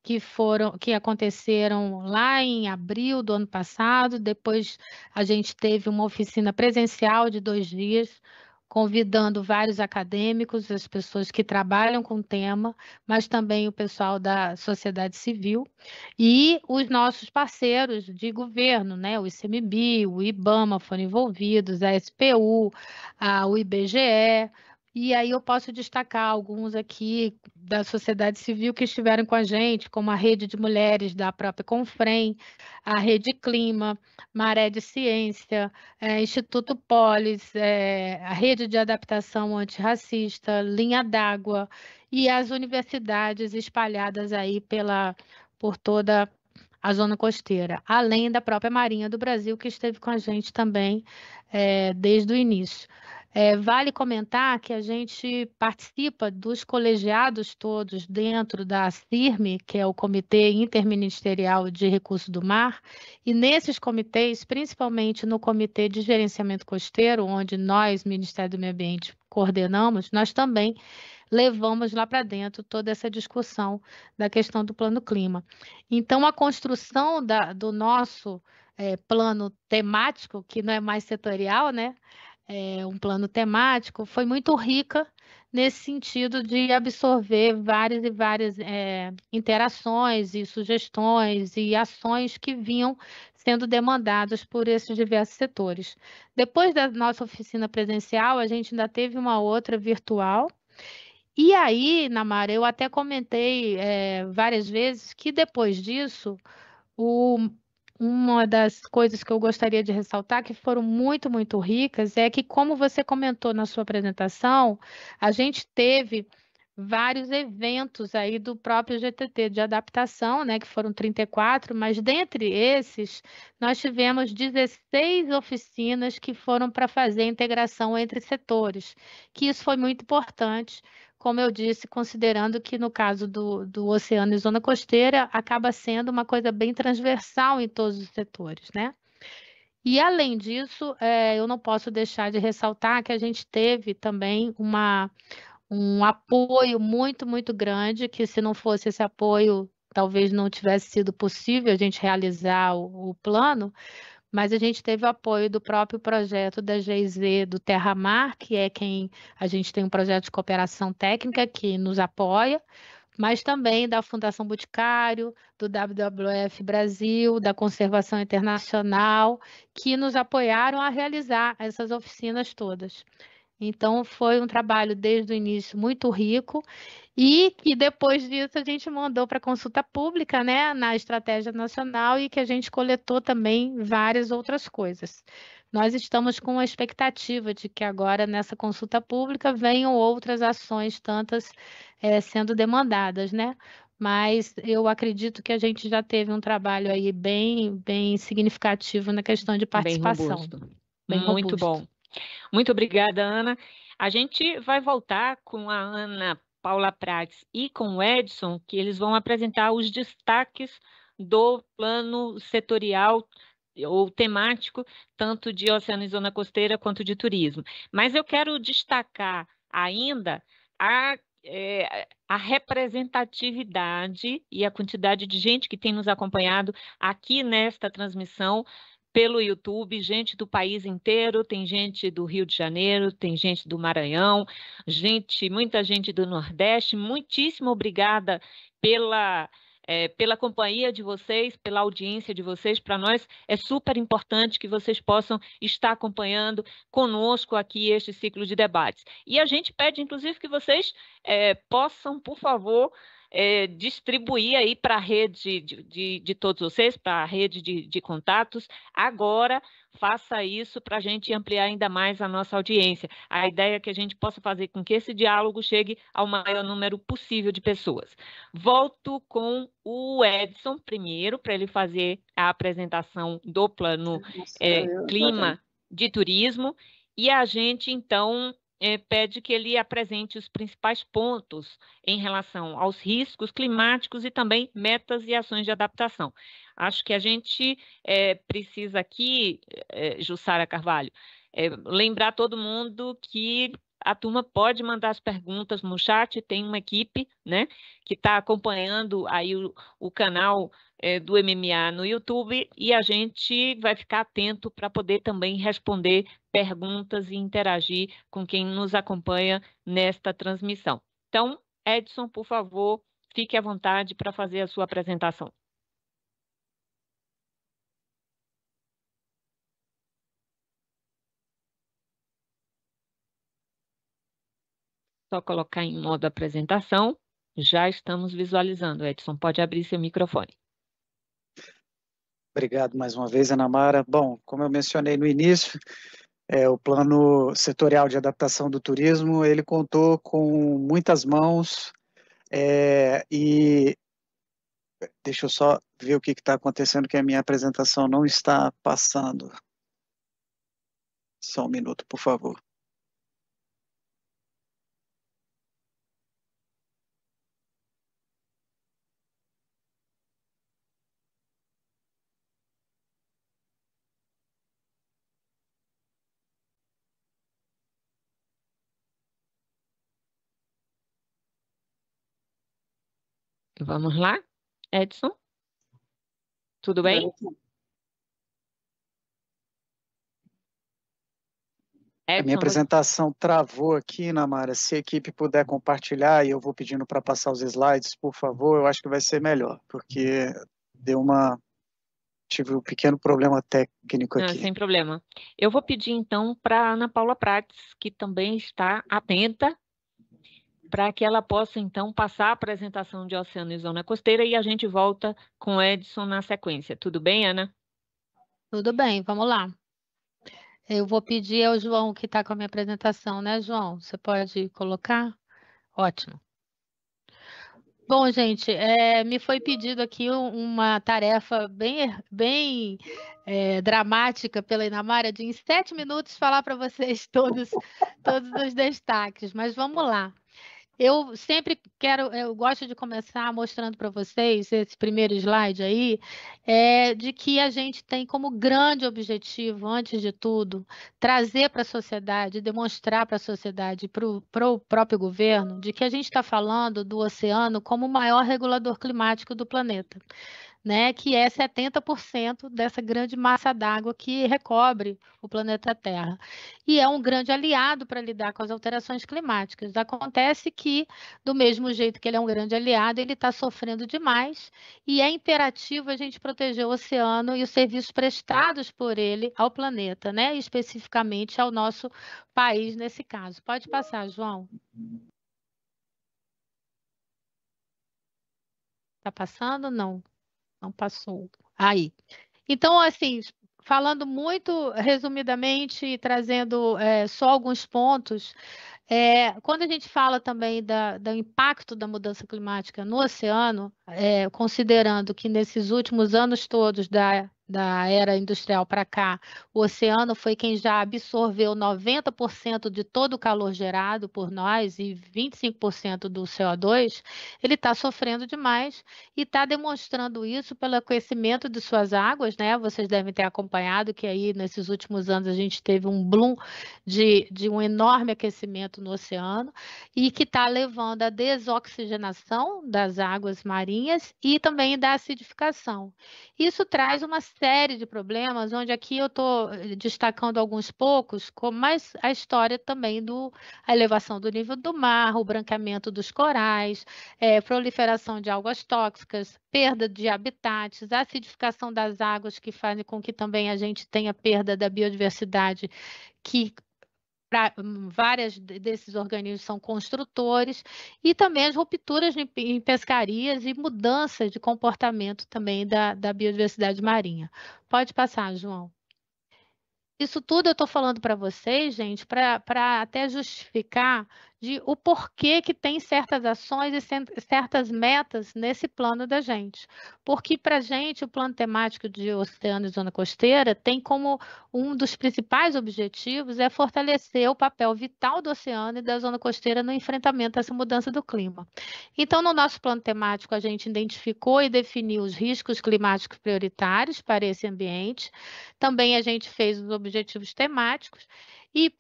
Que aconteceram lá em abril do ano passado. Depois a gente teve uma oficina presencial de 2 dias, convidando vários acadêmicos, as pessoas que trabalham com o tema, mas também o pessoal da sociedade civil e os nossos parceiros de governo, né? O ICMBio, o IBAMA foram envolvidos, a SPU, o IBGE. E aí eu posso destacar alguns aqui da sociedade civil que estiveram com a gente, como a Rede de Mulheres da própria Confrem, a Rede Clima, Maré de Ciência, Instituto Polis, a Rede de Adaptação Antirracista, Linha d'Água e as universidades espalhadas aí por toda a zona costeira, além da própria Marinha do Brasil, que esteve com a gente também desde o início. Vale comentar que a gente participa dos colegiados todos dentro da CIRME, que é o Comitê Interministerial de Recursos do Mar, e nesses comitês, principalmente no Comitê de Gerenciamento Costeiro, onde nós, Ministério do Meio Ambiente, coordenamos, nós também levamos lá para dentro toda essa discussão da questão do plano clima. Então, a construção do nosso plano temático, que não é mais setorial, né? Um plano temático, foi muito rica nesse sentido de absorver várias e várias interações e sugestões e ações que vinham sendo demandadas por esses diversos setores. Depois da nossa oficina presencial, a gente ainda teve uma outra virtual. E aí, Namara, eu até comentei várias vezes que depois disso, uma das coisas que eu gostaria de ressaltar, que foram muito, muito ricas, é que, como você comentou na sua apresentação, a gente teve vários eventos aí do próprio GTT de adaptação, né, que foram 34, mas dentre esses, nós tivemos 16 oficinas que foram para fazer a integração entre setores, que isso foi muito importante, como eu disse, considerando que no caso do oceano e zona costeira, acaba sendo uma coisa bem transversal em todos os setores, né? E, além disso, eu não posso deixar de ressaltar que a gente teve também um apoio muito, muito grande, que se não fosse esse apoio, talvez não tivesse sido possível a gente realizar o plano, mas a gente teve o apoio do próprio projeto da GIZ do Terra Mar, que é quem a gente tem um projeto de cooperação técnica que nos apoia, mas também da Fundação Boticário, do WWF Brasil, da Conservação Internacional, que nos apoiaram a realizar essas oficinas todas. Então, foi um trabalho desde o início muito rico e que depois disso a gente mandou para consulta pública, né, na Estratégia Nacional e que a gente coletou também várias outras coisas. Nós estamos com a expectativa de que agora nessa consulta pública venham outras ações, tantas sendo demandadas, né? Mas eu acredito que a gente já teve um trabalho aí bem, bem significativo na questão de participação. Bem robusto. Muito bom. Muito obrigada, Ana. A gente vai voltar com a Ana Paula Prates e com o Edson, que eles vão apresentar os destaques do plano setorial ou temático, tanto de oceano e zona costeira quanto de turismo. Mas eu quero destacar ainda a representatividade e a quantidade de gente que tem nos acompanhado aqui nesta transmissão pelo YouTube, gente do país inteiro, tem gente do Rio de Janeiro, tem gente do Maranhão, muita gente do Nordeste. Muitíssimo obrigada pela companhia de vocês, pela audiência de vocês. Para nós é super importante que vocês possam estar acompanhando conosco aqui este ciclo de debates. E a gente pede, inclusive, que vocês possam, por favor, distribuir aí para a rede de todos vocês, para a rede de contatos. Agora, faça isso para a gente ampliar ainda mais a nossa audiência. A ideia é que a gente possa fazer com que esse diálogo chegue ao maior número possível de pessoas. Volto com o Edson primeiro, para ele fazer a apresentação do plano Clima de Turismo, e a gente, então, pede que ele apresente os principais pontos em relação aos riscos climáticos e também metas e ações de adaptação. Acho que a gente precisa aqui, Jussara Carvalho, lembrar todo mundo que a turma pode mandar as perguntas no chat, tem uma equipe, né, que está acompanhando aí o canal do MMA no YouTube, e a gente vai ficar atento para poder também responder perguntas e interagir com quem nos acompanha nesta transmissão. Então, Edson, por favor, fique à vontade para fazer a sua apresentação. Só colocar em modo apresentação. Já estamos visualizando. Edson, pode abrir seu microfone. Obrigado mais uma vez, Ana Mara. Bom, como eu mencionei no início, o Plano Setorial de Adaptação do Turismo, ele contou com muitas mãos e deixa eu só ver o que está acontecendo, que a minha apresentação não está passando. Só um minuto, por favor. Vamos lá, Edson? Tudo bem? Edson, a minha apresentação travou aqui, Namara. Se a equipe puder compartilhar, e eu vou pedindo para passar os slides, por favor, eu acho que vai ser melhor, porque tive um pequeno problema técnico aqui. Sem problema. Eu vou pedir, então, para a Ana Paula Prates, que também está atenta, para que ela possa, então, passar a apresentação de Oceano e Zona Costeira, e a gente volta com o Edson na sequência. Tudo bem, Ana? Tudo bem, vamos lá. Eu vou pedir ao João, que está com a minha apresentação, né, João? Você pode colocar? Ótimo. Bom, gente, me foi pedido aqui uma tarefa bem dramática pela Inamara, de em 7 minutos falar para vocês todos os destaques, mas vamos lá. Eu sempre eu gosto de começar mostrando para vocês esse primeiro slide aí, de que a gente tem como grande objetivo, antes de tudo, trazer para a sociedade, demonstrar para a sociedade, para o próprio governo, de que a gente está falando do oceano como o maior regulador climático do planeta, né, que é 70% dessa grande massa d'água que recobre o planeta Terra. E é um grande aliado para lidar com as alterações climáticas. Acontece que, do mesmo jeito que ele é um grande aliado, ele está sofrendo demais, e é imperativo a gente proteger o oceano e os serviços prestados por ele ao planeta, né, especificamente ao nosso país nesse caso. Pode passar, João. Está passando? Não. Não passou. Aí. Então, assim, falando muito resumidamente e trazendo só alguns pontos, quando a gente fala também do impacto da mudança climática no oceano, considerando que nesses últimos anos todos da era industrial para cá, o oceano foi quem já absorveu 90% de todo o calor gerado por nós e 25% do CO2, ele está sofrendo demais e está demonstrando isso pelo aquecimento de suas águas, né? Vocês devem ter acompanhado que aí nesses últimos anos a gente teve um boom de um enorme aquecimento no oceano e que está levando à desoxigenação das águas marinhas e também da acidificação. Isso traz uma série de problemas, onde aqui eu estou destacando alguns poucos, mas a história também a elevação do nível do mar, o branqueamento dos corais, proliferação de algas tóxicas, perda de habitats, acidificação das águas, que fazem com que também a gente tenha perda da biodiversidade, que vários desses organismos são construtores, e também as rupturas em pescarias e mudanças de comportamento também da biodiversidade marinha. Pode passar, João. Isso tudo eu estou falando para vocês, gente, para até justificar o porquê que tem certas ações e certas metas nesse plano da gente. Porque, para a gente, o plano temático de oceano e zona costeira tem como um dos principais objetivos fortalecer o papel vital do oceano e da zona costeira no enfrentamento dessa mudança do clima. Então, no nosso plano temático, a gente identificou e definiu os riscos climáticos prioritários para esse ambiente. Também a gente fez os objetivos temáticos e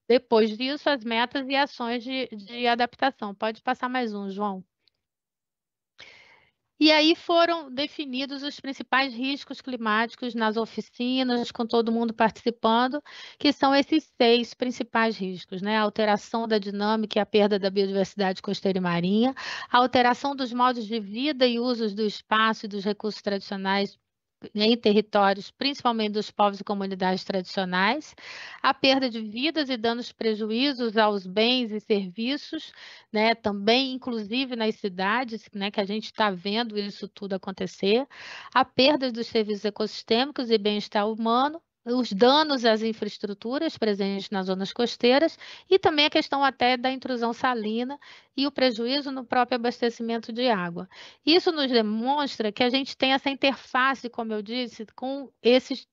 depois disso, as metas e ações de adaptação. Pode passar mais um, João. E aí foram definidos os principais riscos climáticos nas oficinas, com todo mundo participando, que são esses 6 principais riscos, né? A alteração da dinâmica e a perda da biodiversidade costeira e marinha, a alteração dos modos de vida e usos do espaço e dos recursos tradicionais em territórios, principalmente dos povos e comunidades tradicionais, a perda de vidas e danos prejuízos aos bens e serviços, né, também inclusive nas cidades, né, que a gente está vendo isso tudo acontecer, a perda dos serviços ecossistêmicos e bem-estar humano, os danos às infraestruturas presentes nas zonas costeiras e também a questão até da intrusão salina e o prejuízo no próprio abastecimento de água. Isso nos demonstra que a gente tem essa interface, como eu disse, com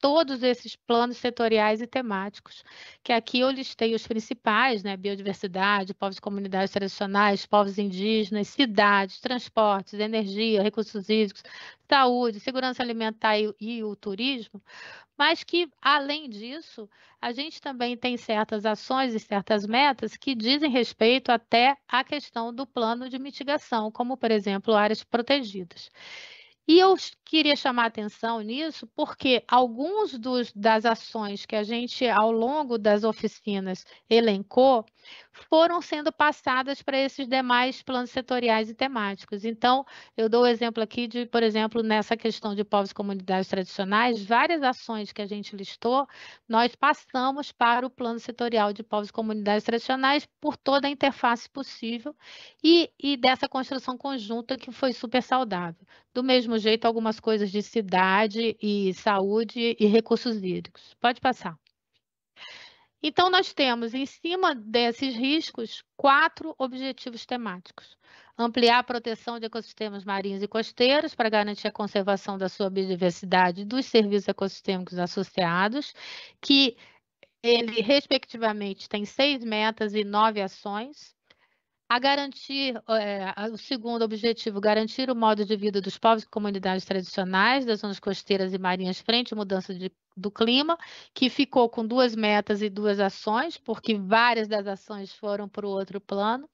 todos esses planos setoriais e temáticos, que aqui eu listei os principais, né? Biodiversidade, povos e comunidades tradicionais, povos indígenas, cidades, transportes, energia, recursos hídricos, saúde, segurança alimentar e o turismo, mas que, além disso, a gente também tem certas ações e certas metas que dizem respeito até à questão do plano de mitigação, como, por exemplo, áreas protegidas. E eu queria chamar a atenção nisso porque alguns das ações que a gente, ao longo das oficinas, elencou, foram sendo passadas para esses demais planos setoriais e temáticos. Então, eu dou o exemplo aqui de, por exemplo, nessa questão de povos e comunidades tradicionais, várias ações que a gente listou, nós passamos para o plano setorial de povos e comunidades tradicionais por toda a interface possível e dessa construção conjunta que foi super saudável. Do mesmo jeito, algumas coisas de cidade e saúde e recursos hídricos. Pode passar. Então, nós temos, em cima desses riscos, 4 objetivos temáticos. Ampliar a proteção de ecossistemas marinhos e costeiros para garantir a conservação da sua biodiversidade e dos serviços ecossistêmicos associados, que ele, respectivamente, tem 6 metas e 9 ações. a garantir, o segundo objetivo, garantir o modo de vida dos povos e comunidades tradicionais das zonas costeiras e marinhas frente à mudança do clima, que ficou com 2 metas e 2 ações, porque várias das ações foram para o outro plano.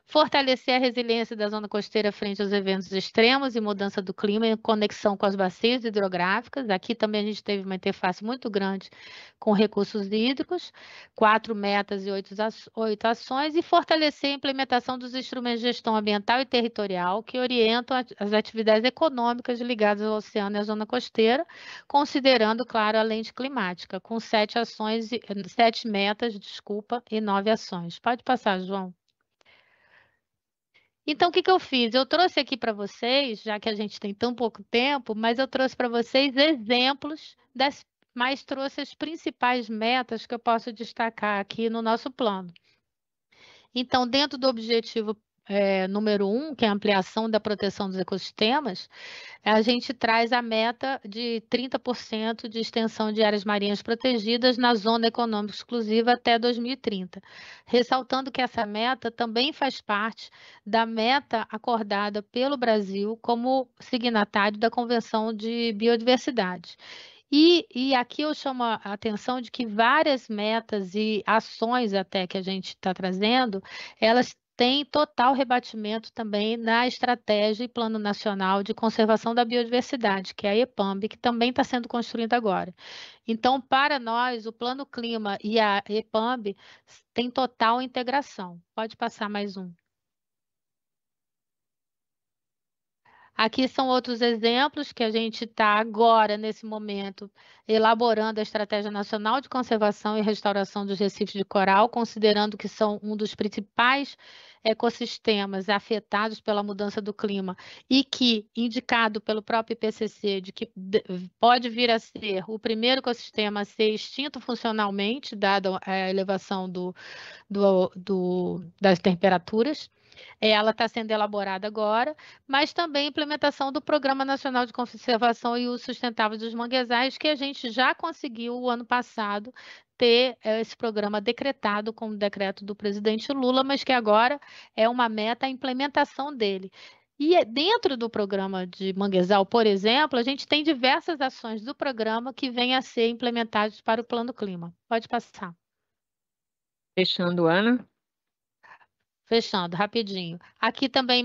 Fortalecer a resiliência da zona costeira frente aos eventos extremos e mudança do clima em conexão com as bacias hidrográficas. Aqui também a gente teve uma interface muito grande com recursos hídricos, 4 metas e 8 ações, e fortalecer a implementação dos instrumentos de gestão ambiental e territorial que orientam as atividades econômicas ligadas ao oceano e à zona costeira, considerando, claro, a lente climática, com 7 metas, e 9 ações. Pode passar, João. Então, o que eu fiz? Eu trouxe aqui para vocês, já que a gente tem tão pouco tempo, mas eu trouxe para vocês exemplos mas trouxe as principais metas que eu posso destacar aqui no nosso plano. Então, dentro do objetivo número 1, que é a ampliação da proteção dos ecossistemas, a gente traz a meta de 30% de extensão de áreas marinhas protegidas na zona econômica exclusiva até 2030, ressaltando que essa meta também faz parte da meta acordada pelo Brasil como signatário da Convenção de Biodiversidade. E aqui eu chamo a atenção de que várias metas e ações até que a gente está trazendo, elas têm total rebatimento também na Estratégia e Plano Nacional de Conservação da Biodiversidade, que é a EPAMB, que também está sendo construída agora. Então, para nós, o Plano Clima e a EPAMB têm total integração. Pode passar mais um. Aqui são outros exemplos que a gente está agora, nesse momento, elaborando a Estratégia Nacional de Conservação e Restauração dos Recifes de Coral, considerando que são um dos principais ecossistemas afetados pela mudança do clima e que, indicado pelo próprio IPCC, de que pode vir a ser o primeiro ecossistema a ser extinto funcionalmente, dada a elevação das temperaturas. Ela está sendo elaborada agora, mas também a implementação do Programa Nacional de Conservação e Uso Sustentável dos Manguezais, que a gente já conseguiu, o ano passado, ter esse programa decretado com o decreto do presidente Lula, mas que agora é uma meta a implementação dele. E dentro do programa de manguezal, por exemplo, a gente tem diversas ações do programa que vêm a ser implementadas para o Plano Clima. Pode passar. Fechando, Ana. Fechando, rapidinho. Aqui também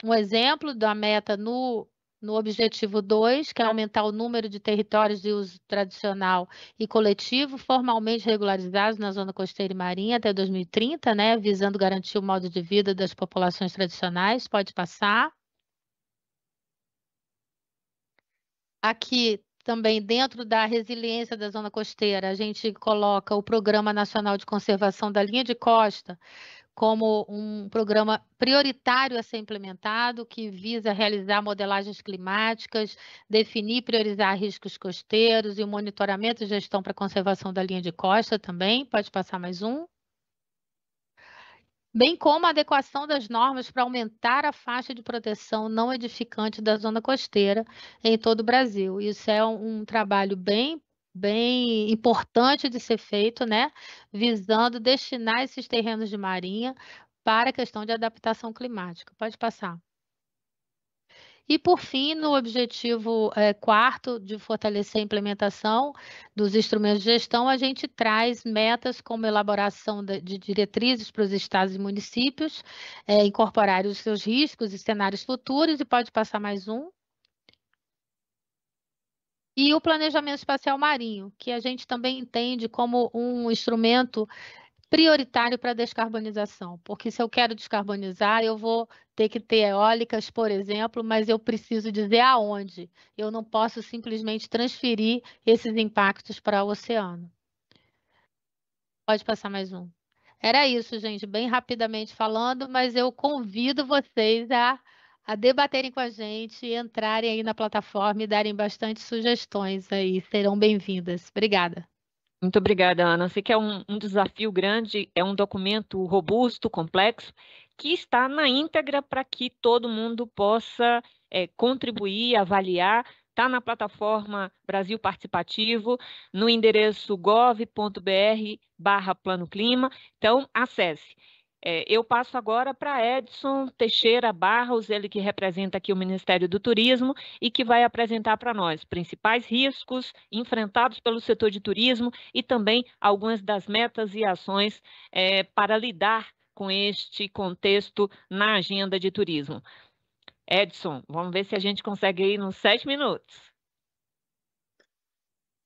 um exemplo da meta no objetivo 2, que é aumentar o número de territórios de uso tradicional e coletivo formalmente regularizados na zona costeira e marinha até 2030, né, visando garantir o modo de vida das populações tradicionais. Pode passar. Aqui também, dentro da resiliência da zona costeira, a gente coloca o Programa Nacional de Conservação da Linha de Costa como um programa prioritário a ser implementado, que visa realizar modelagens climáticas, definir e priorizar riscos costeiros e o monitoramento e gestão para a conservação da linha de costa também. Pode passar mais um. Bem como a adequação das normas para aumentar a faixa de proteção não edificante da zona costeira em todo o Brasil. Isso é um trabalho bem importante de ser feito, né? Visando destinar esses terrenos de marinha para a questão de adaptação climática. Pode passar. E, por fim, no objetivo 4º de fortalecer a implementação dos instrumentos de gestão, a gente traz metas como elaboração de diretrizes para os estados e municípios, incorporar os seus riscos e cenários futuros, e pode passar mais um. E o planejamento espacial marinho, que a gente também entende como um instrumento prioritário para a descarbonização, porque se eu quero descarbonizar, eu vou ter que ter eólicas, por exemplo, mas eu preciso dizer aonde. Eu não posso simplesmente transferir esses impactos para o oceano. Pode passar mais um. Era isso, gente, bem rapidamente falando, mas eu convido vocês a debaterem com a gente, entrarem aí na plataforma e darem bastante sugestões aí, serão bem-vindas. Obrigada. Muito obrigada, Ana. Sei que é um desafio grande, é um documento robusto, complexo, que está na íntegra para que todo mundo possa contribuir, avaliar. está na plataforma Brasil Participativo, no endereço gov.br/Plano Clima. Então, acesse. Eu passo agora para Edson Teixeira Barros, ele que representa aqui o Ministério do Turismo e que vai apresentar para nós principais riscos enfrentados pelo setor de turismo e também algumas das metas e ações para lidar com este contexto na agenda de turismo. Edson, vamos ver se a gente consegue ir nos 7 minutos.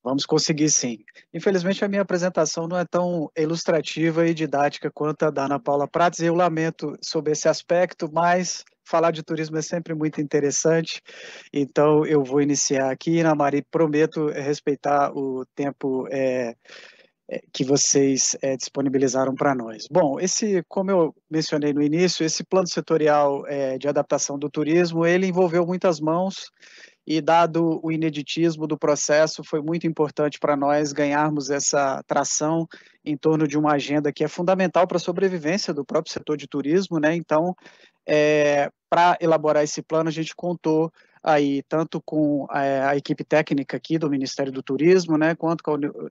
Vamos conseguir, sim. Infelizmente, a minha apresentação não é tão ilustrativa e didática quanto a da Ana Paula Prates, e eu lamento sobre esse aspecto, mas falar de turismo é sempre muito interessante, então eu vou iniciar aqui, Ana Maria, prometo respeitar o tempo que vocês disponibilizaram para nós. Bom, como eu mencionei no início, esse plano setorial de adaptação do turismo, ele envolveu muitas mãos, e dado o ineditismo do processo, foi muito importante para nós ganharmos essa tração em torno de uma agenda que é fundamental para a sobrevivência do próprio setor de turismo, né? Então, para elaborar esse plano, a gente contou aí tanto com a equipe técnica aqui do Ministério do Turismo, né,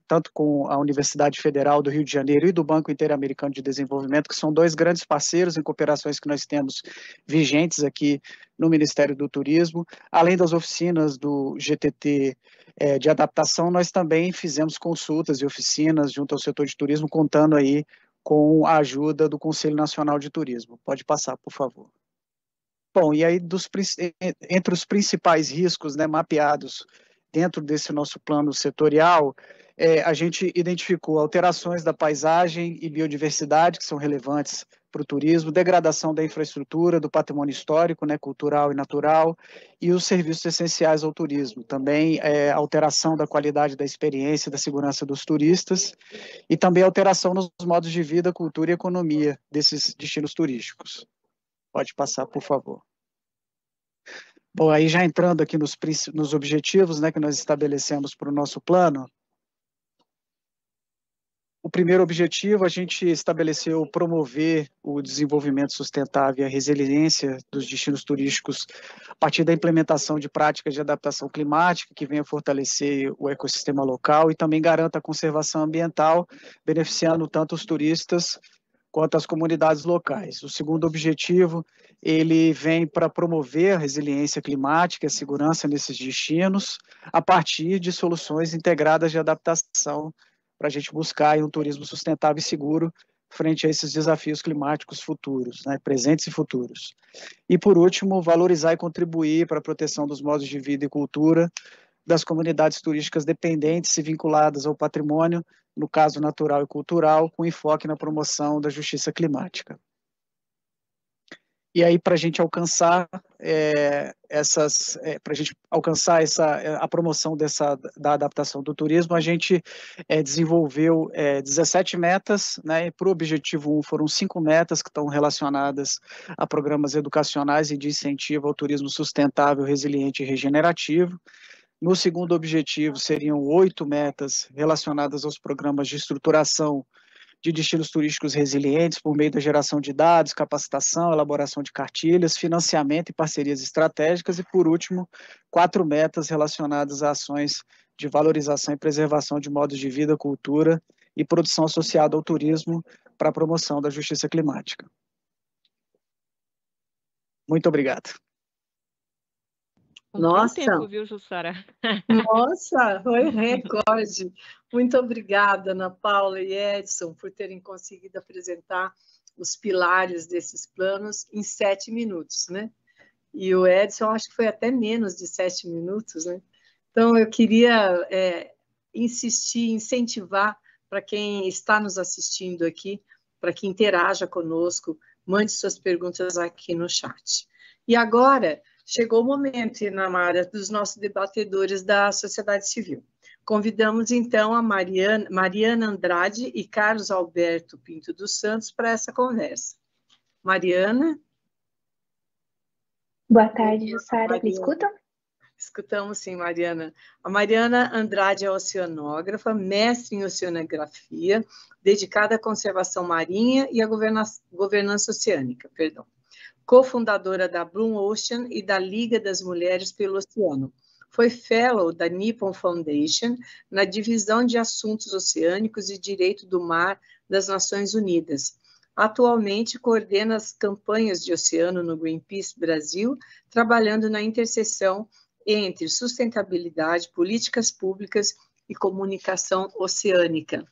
tanto com a Universidade Federal do Rio de Janeiro e do Banco Interamericano de Desenvolvimento, que são dois grandes parceiros em cooperações que nós temos vigentes aqui no Ministério do Turismo. Além das oficinas do GTT de adaptação, nós também fizemos consultas e oficinas junto ao setor de turismo, contando aí com a ajuda do Conselho Nacional de Turismo. Pode passar, por favor. Bom, e aí entre os principais riscos, né, mapeados dentro desse nosso plano setorial, a gente identificou alterações da paisagem e biodiversidade que são relevantes para o turismo, degradação da infraestrutura, do patrimônio histórico, né, cultural e natural, e os serviços essenciais ao turismo. Também alteração da qualidade da experiência e da segurança dos turistas, e também alteração nos modos de vida, cultura e economia desses destinos turísticos. Pode passar, por favor. Bom, aí já entrando aqui nos objetivos, né, que nós estabelecemos para o nosso plano, o primeiro objetivo, a gente estabeleceu promover o desenvolvimento sustentável e a resiliência dos destinos turísticos a partir da implementação de práticas de adaptação climática que venha fortalecer o ecossistema local e também garanta a conservação ambiental, beneficiando tanto os turistas quanto as comunidades locais. O segundo objetivo, ele vem para promover a resiliência climática e a segurança nesses destinos, a partir de soluções integradas de adaptação, para a gente buscar um turismo sustentável e seguro frente a esses desafios climáticos futuros, né, presentes e futuros. E, por último, valorizar e contribuir para a proteção dos modos de vida e cultura das comunidades turísticas dependentes e vinculadas ao patrimônio, no caso natural e cultural, com enfoque na promoção da justiça climática. E aí, para a gente alcançar a promoção da adaptação do turismo, a gente desenvolveu 17 metas, né, e para o objetivo 1 foram 5 metas que estão relacionadas a programas educacionais e de incentivo ao turismo sustentável, resiliente e regenerativo. No segundo objetivo, seriam 8 metas relacionadas aos programas de estruturação de destinos turísticos resilientes por meio da geração de dados, capacitação, elaboração de cartilhas, financiamento e parcerias estratégicas. E, por último, 4 metas relacionadas a ações de valorização e preservação de modos de vida, cultura e produção associada ao turismo para a promoção da justiça climática. Muito obrigado. Nossa, tempo, viu, Jussara? Nossa, foi recorde. Muito obrigada, Ana Paula e Edson, por terem conseguido apresentar os pilares desses planos em 7 minutos, né? E o Edson, acho que foi até menos de 7 minutos, né? Então, eu queria insistir, incentivar para quem está nos assistindo aqui, para que interaja conosco, mande suas perguntas aqui no chat. E agora chegou o momento, Inamara, dos nossos debatedores da sociedade civil. Convidamos, então, a Mariana Andrade e Carlos Alberto Pinto dos Santos para essa conversa. Mariana? Boa tarde, Jussara. Me escutam? Escutamos, sim, Mariana. A Mariana Andrade é oceanógrafa, mestre em oceanografia, dedicada à conservação marinha e à governança oceânica, cofundadora da Blue Ocean e da Liga das Mulheres pelo Oceano, foi Fellow da Nippon Foundation na Divisão de Assuntos Oceânicos e Direito do Mar das Nações Unidas. Atualmente, coordena as campanhas de oceano no Greenpeace Brasil, trabalhando na interseção entre sustentabilidade, políticas públicas e comunicação oceânica.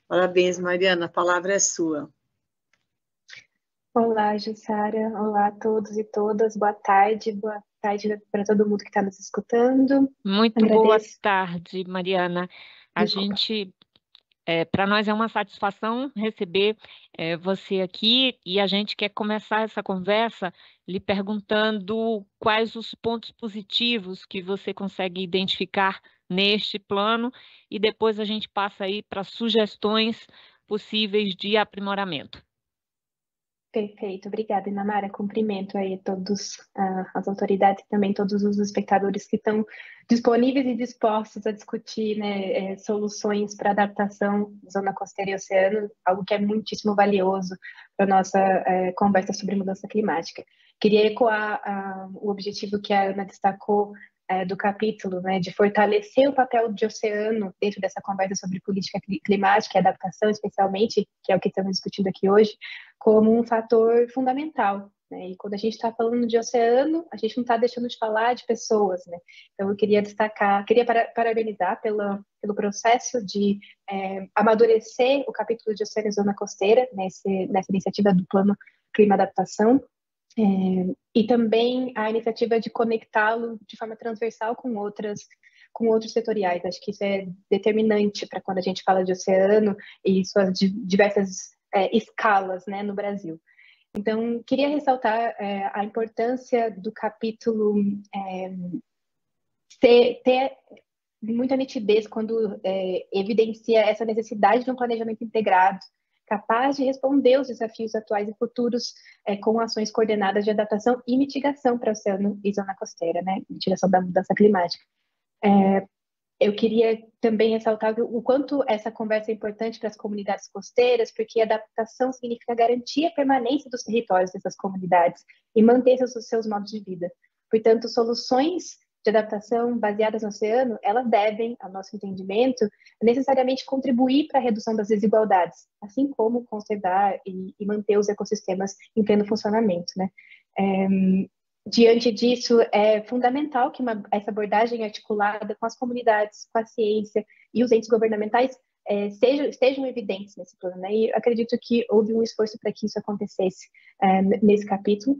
Parabéns, Mariana, a palavra é sua. Olá, Jussara. Olá a todos e todas. Boa tarde para todo mundo que está nos escutando. Muito boa tarde, Mariana. Para nós é uma satisfação receber você aqui e a gente quer começar essa conversa lhe perguntando quais os pontos positivos que você consegue identificar neste plano e depois a gente passa aí para sugestões possíveis de aprimoramento. Perfeito, obrigada, Inamara. Cumprimento aí todos as autoridades e também todos os espectadores que estão disponíveis e dispostos a discutir, né, soluções para adaptação zona costeira e oceano, algo que é muitíssimo valioso para a nossa conversa sobre mudança climática. Queria ecoar o objetivo que a Ana destacou do capítulo, né, de fortalecer o papel de oceano dentro dessa conversa sobre política climática e adaptação, especialmente, que é o que estamos discutindo aqui hoje, como um fator fundamental, né? E quando a gente está falando de oceano, a gente não está deixando de falar de pessoas, né? Então eu queria destacar, parabenizar pelo processo de amadurecer o capítulo de oceano e zona costeira nessa iniciativa do Plano Clima Adaptação. E também a iniciativa de conectá-lo de forma transversal com outros setoriais. Acho que isso é determinante para quando a gente fala de oceano e suas diversas escalas, né, no Brasil. Então, queria ressaltar a importância do capítulo ter muita nitidez quando evidencia essa necessidade de um planejamento integrado, capaz de responder aos desafios atuais e futuros com ações coordenadas de adaptação e mitigação para o oceano e zona costeira, né? Mitigação da mudança climática. Eu queria também ressaltar o quanto essa conversa é importante para as comunidades costeiras, porque adaptação significa garantir a permanência dos territórios dessas comunidades e manter os seus modos de vida. Portanto, soluções de adaptação baseadas no oceano, elas devem, ao nosso entendimento, necessariamente contribuir para a redução das desigualdades, assim como conservar e manter os ecossistemas em pleno funcionamento, né? Diante disso, é fundamental que essa abordagem articulada com as comunidades, com a ciência e os entes governamentais estejam evidentes nesse plano, né? E acredito que houve um esforço para que isso acontecesse nesse capítulo.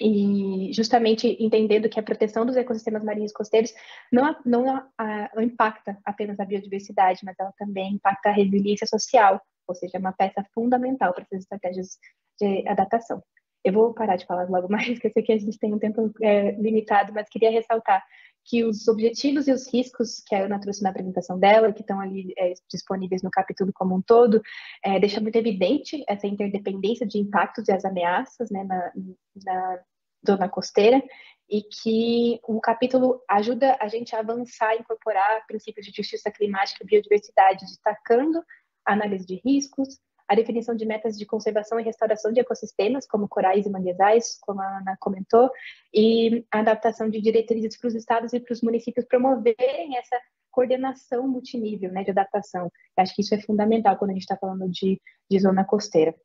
E justamente entendendo que a proteção dos ecossistemas marinhos costeiros não impacta apenas a biodiversidade, mas ela também impacta a resiliência social, ou seja, é uma peça fundamental para essas estratégias de adaptação. Eu vou parar de falar logo mais, porque eu sei que a gente tem um tempo limitado, mas queria ressaltar que os objetivos e os riscos que a Ana trouxe na apresentação dela, que estão ali disponíveis no capítulo como um todo, deixa muito evidente essa interdependência de impactos e as ameaças, né, na zona costeira, e que o capítulo ajuda a gente a avançar e incorporar princípios de justiça climática e biodiversidade, destacando a análise de riscos, a definição de metas de conservação e restauração de ecossistemas, como corais e manguezais, como a Ana comentou, e a adaptação de diretrizes para os estados e para os municípios promoverem essa coordenação multinível, né, de adaptação. Eu acho que isso é fundamental quando a gente está falando de zona costeira.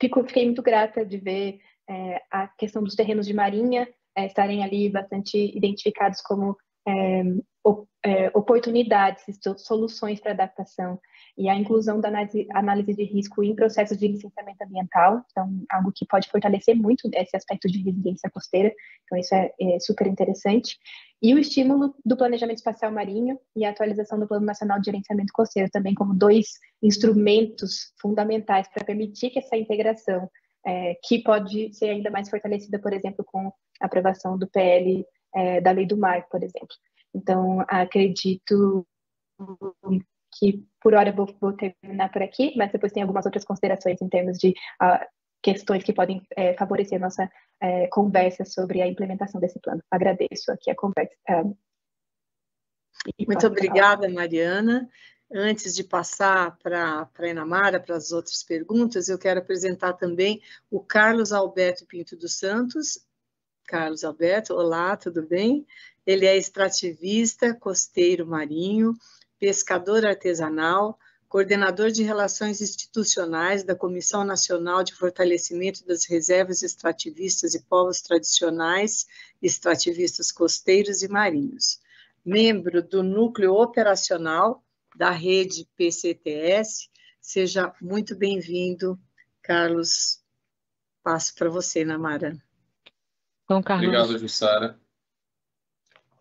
Fiquei muito grata de ver a questão dos terrenos de marinha estarem ali bastante identificados como oportunidades, soluções para adaptação, e a inclusão da análise de risco em processos de licenciamento ambiental, então algo que pode fortalecer muito esse aspecto de resiliência costeira, então isso é super interessante, e o estímulo do planejamento espacial marinho e a atualização do Plano Nacional de Gerenciamento Costeiro, também como dois instrumentos fundamentais para permitir que essa integração, que pode ser ainda mais fortalecida, por exemplo, com a aprovação do PL da Lei do Mar, por exemplo. Então, acredito que, por hora, vou terminar por aqui, mas depois tem algumas outras considerações em termos de questões que podem favorecer a nossa conversa sobre a implementação desse plano. Agradeço aqui a conversa. Muito obrigada, Mariana. Antes de passar para a Inamara, para as outras perguntas, eu quero apresentar também o Carlos Alberto Pinto dos Santos. Carlos Alberto, olá, tudo bem? Ele é extrativista, costeiro marinho, pescador artesanal, coordenador de Relações Institucionais da Comissão Nacional de Fortalecimento das Reservas Extrativistas e Povos Tradicionais, extrativistas costeiros e marinhos. Membro do Núcleo Operacional da Rede PCTS. Seja muito bem-vindo, Carlos. Passo para você, Namara. Bom, Carlos. Obrigado, Jussara.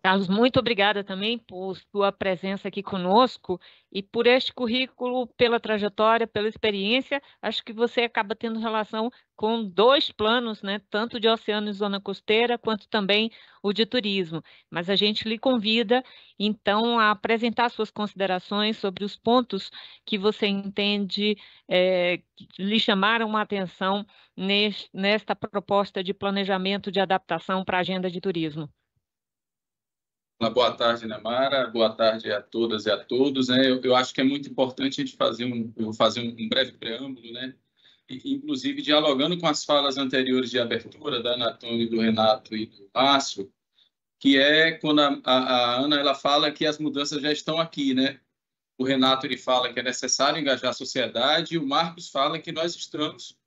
Carlos, muito obrigada também por sua presença aqui conosco e por este currículo, pela trajetória, pela experiência. Acho que você acaba tendo relação com 2 planos, né? Tanto de oceano e zona costeira, quanto também o de turismo. Mas a gente lhe convida, então, a apresentar suas considerações sobre os pontos que você entende que lhe chamaram a atenção nesta proposta de planejamento de adaptação para a agenda de turismo. Boa tarde, Namara. Boa tarde a todas e a todos. Eu acho que é muito importante a gente fazer um breve preâmbulo, né? Inclusive dialogando com as falas anteriores de abertura da Ana Antônia, do Renato e do Márcio, que é quando a Ana ela fala que as mudanças já estão aqui, né? O Renato ele fala que é necessário engajar a sociedade e o Marcos fala que nós estamos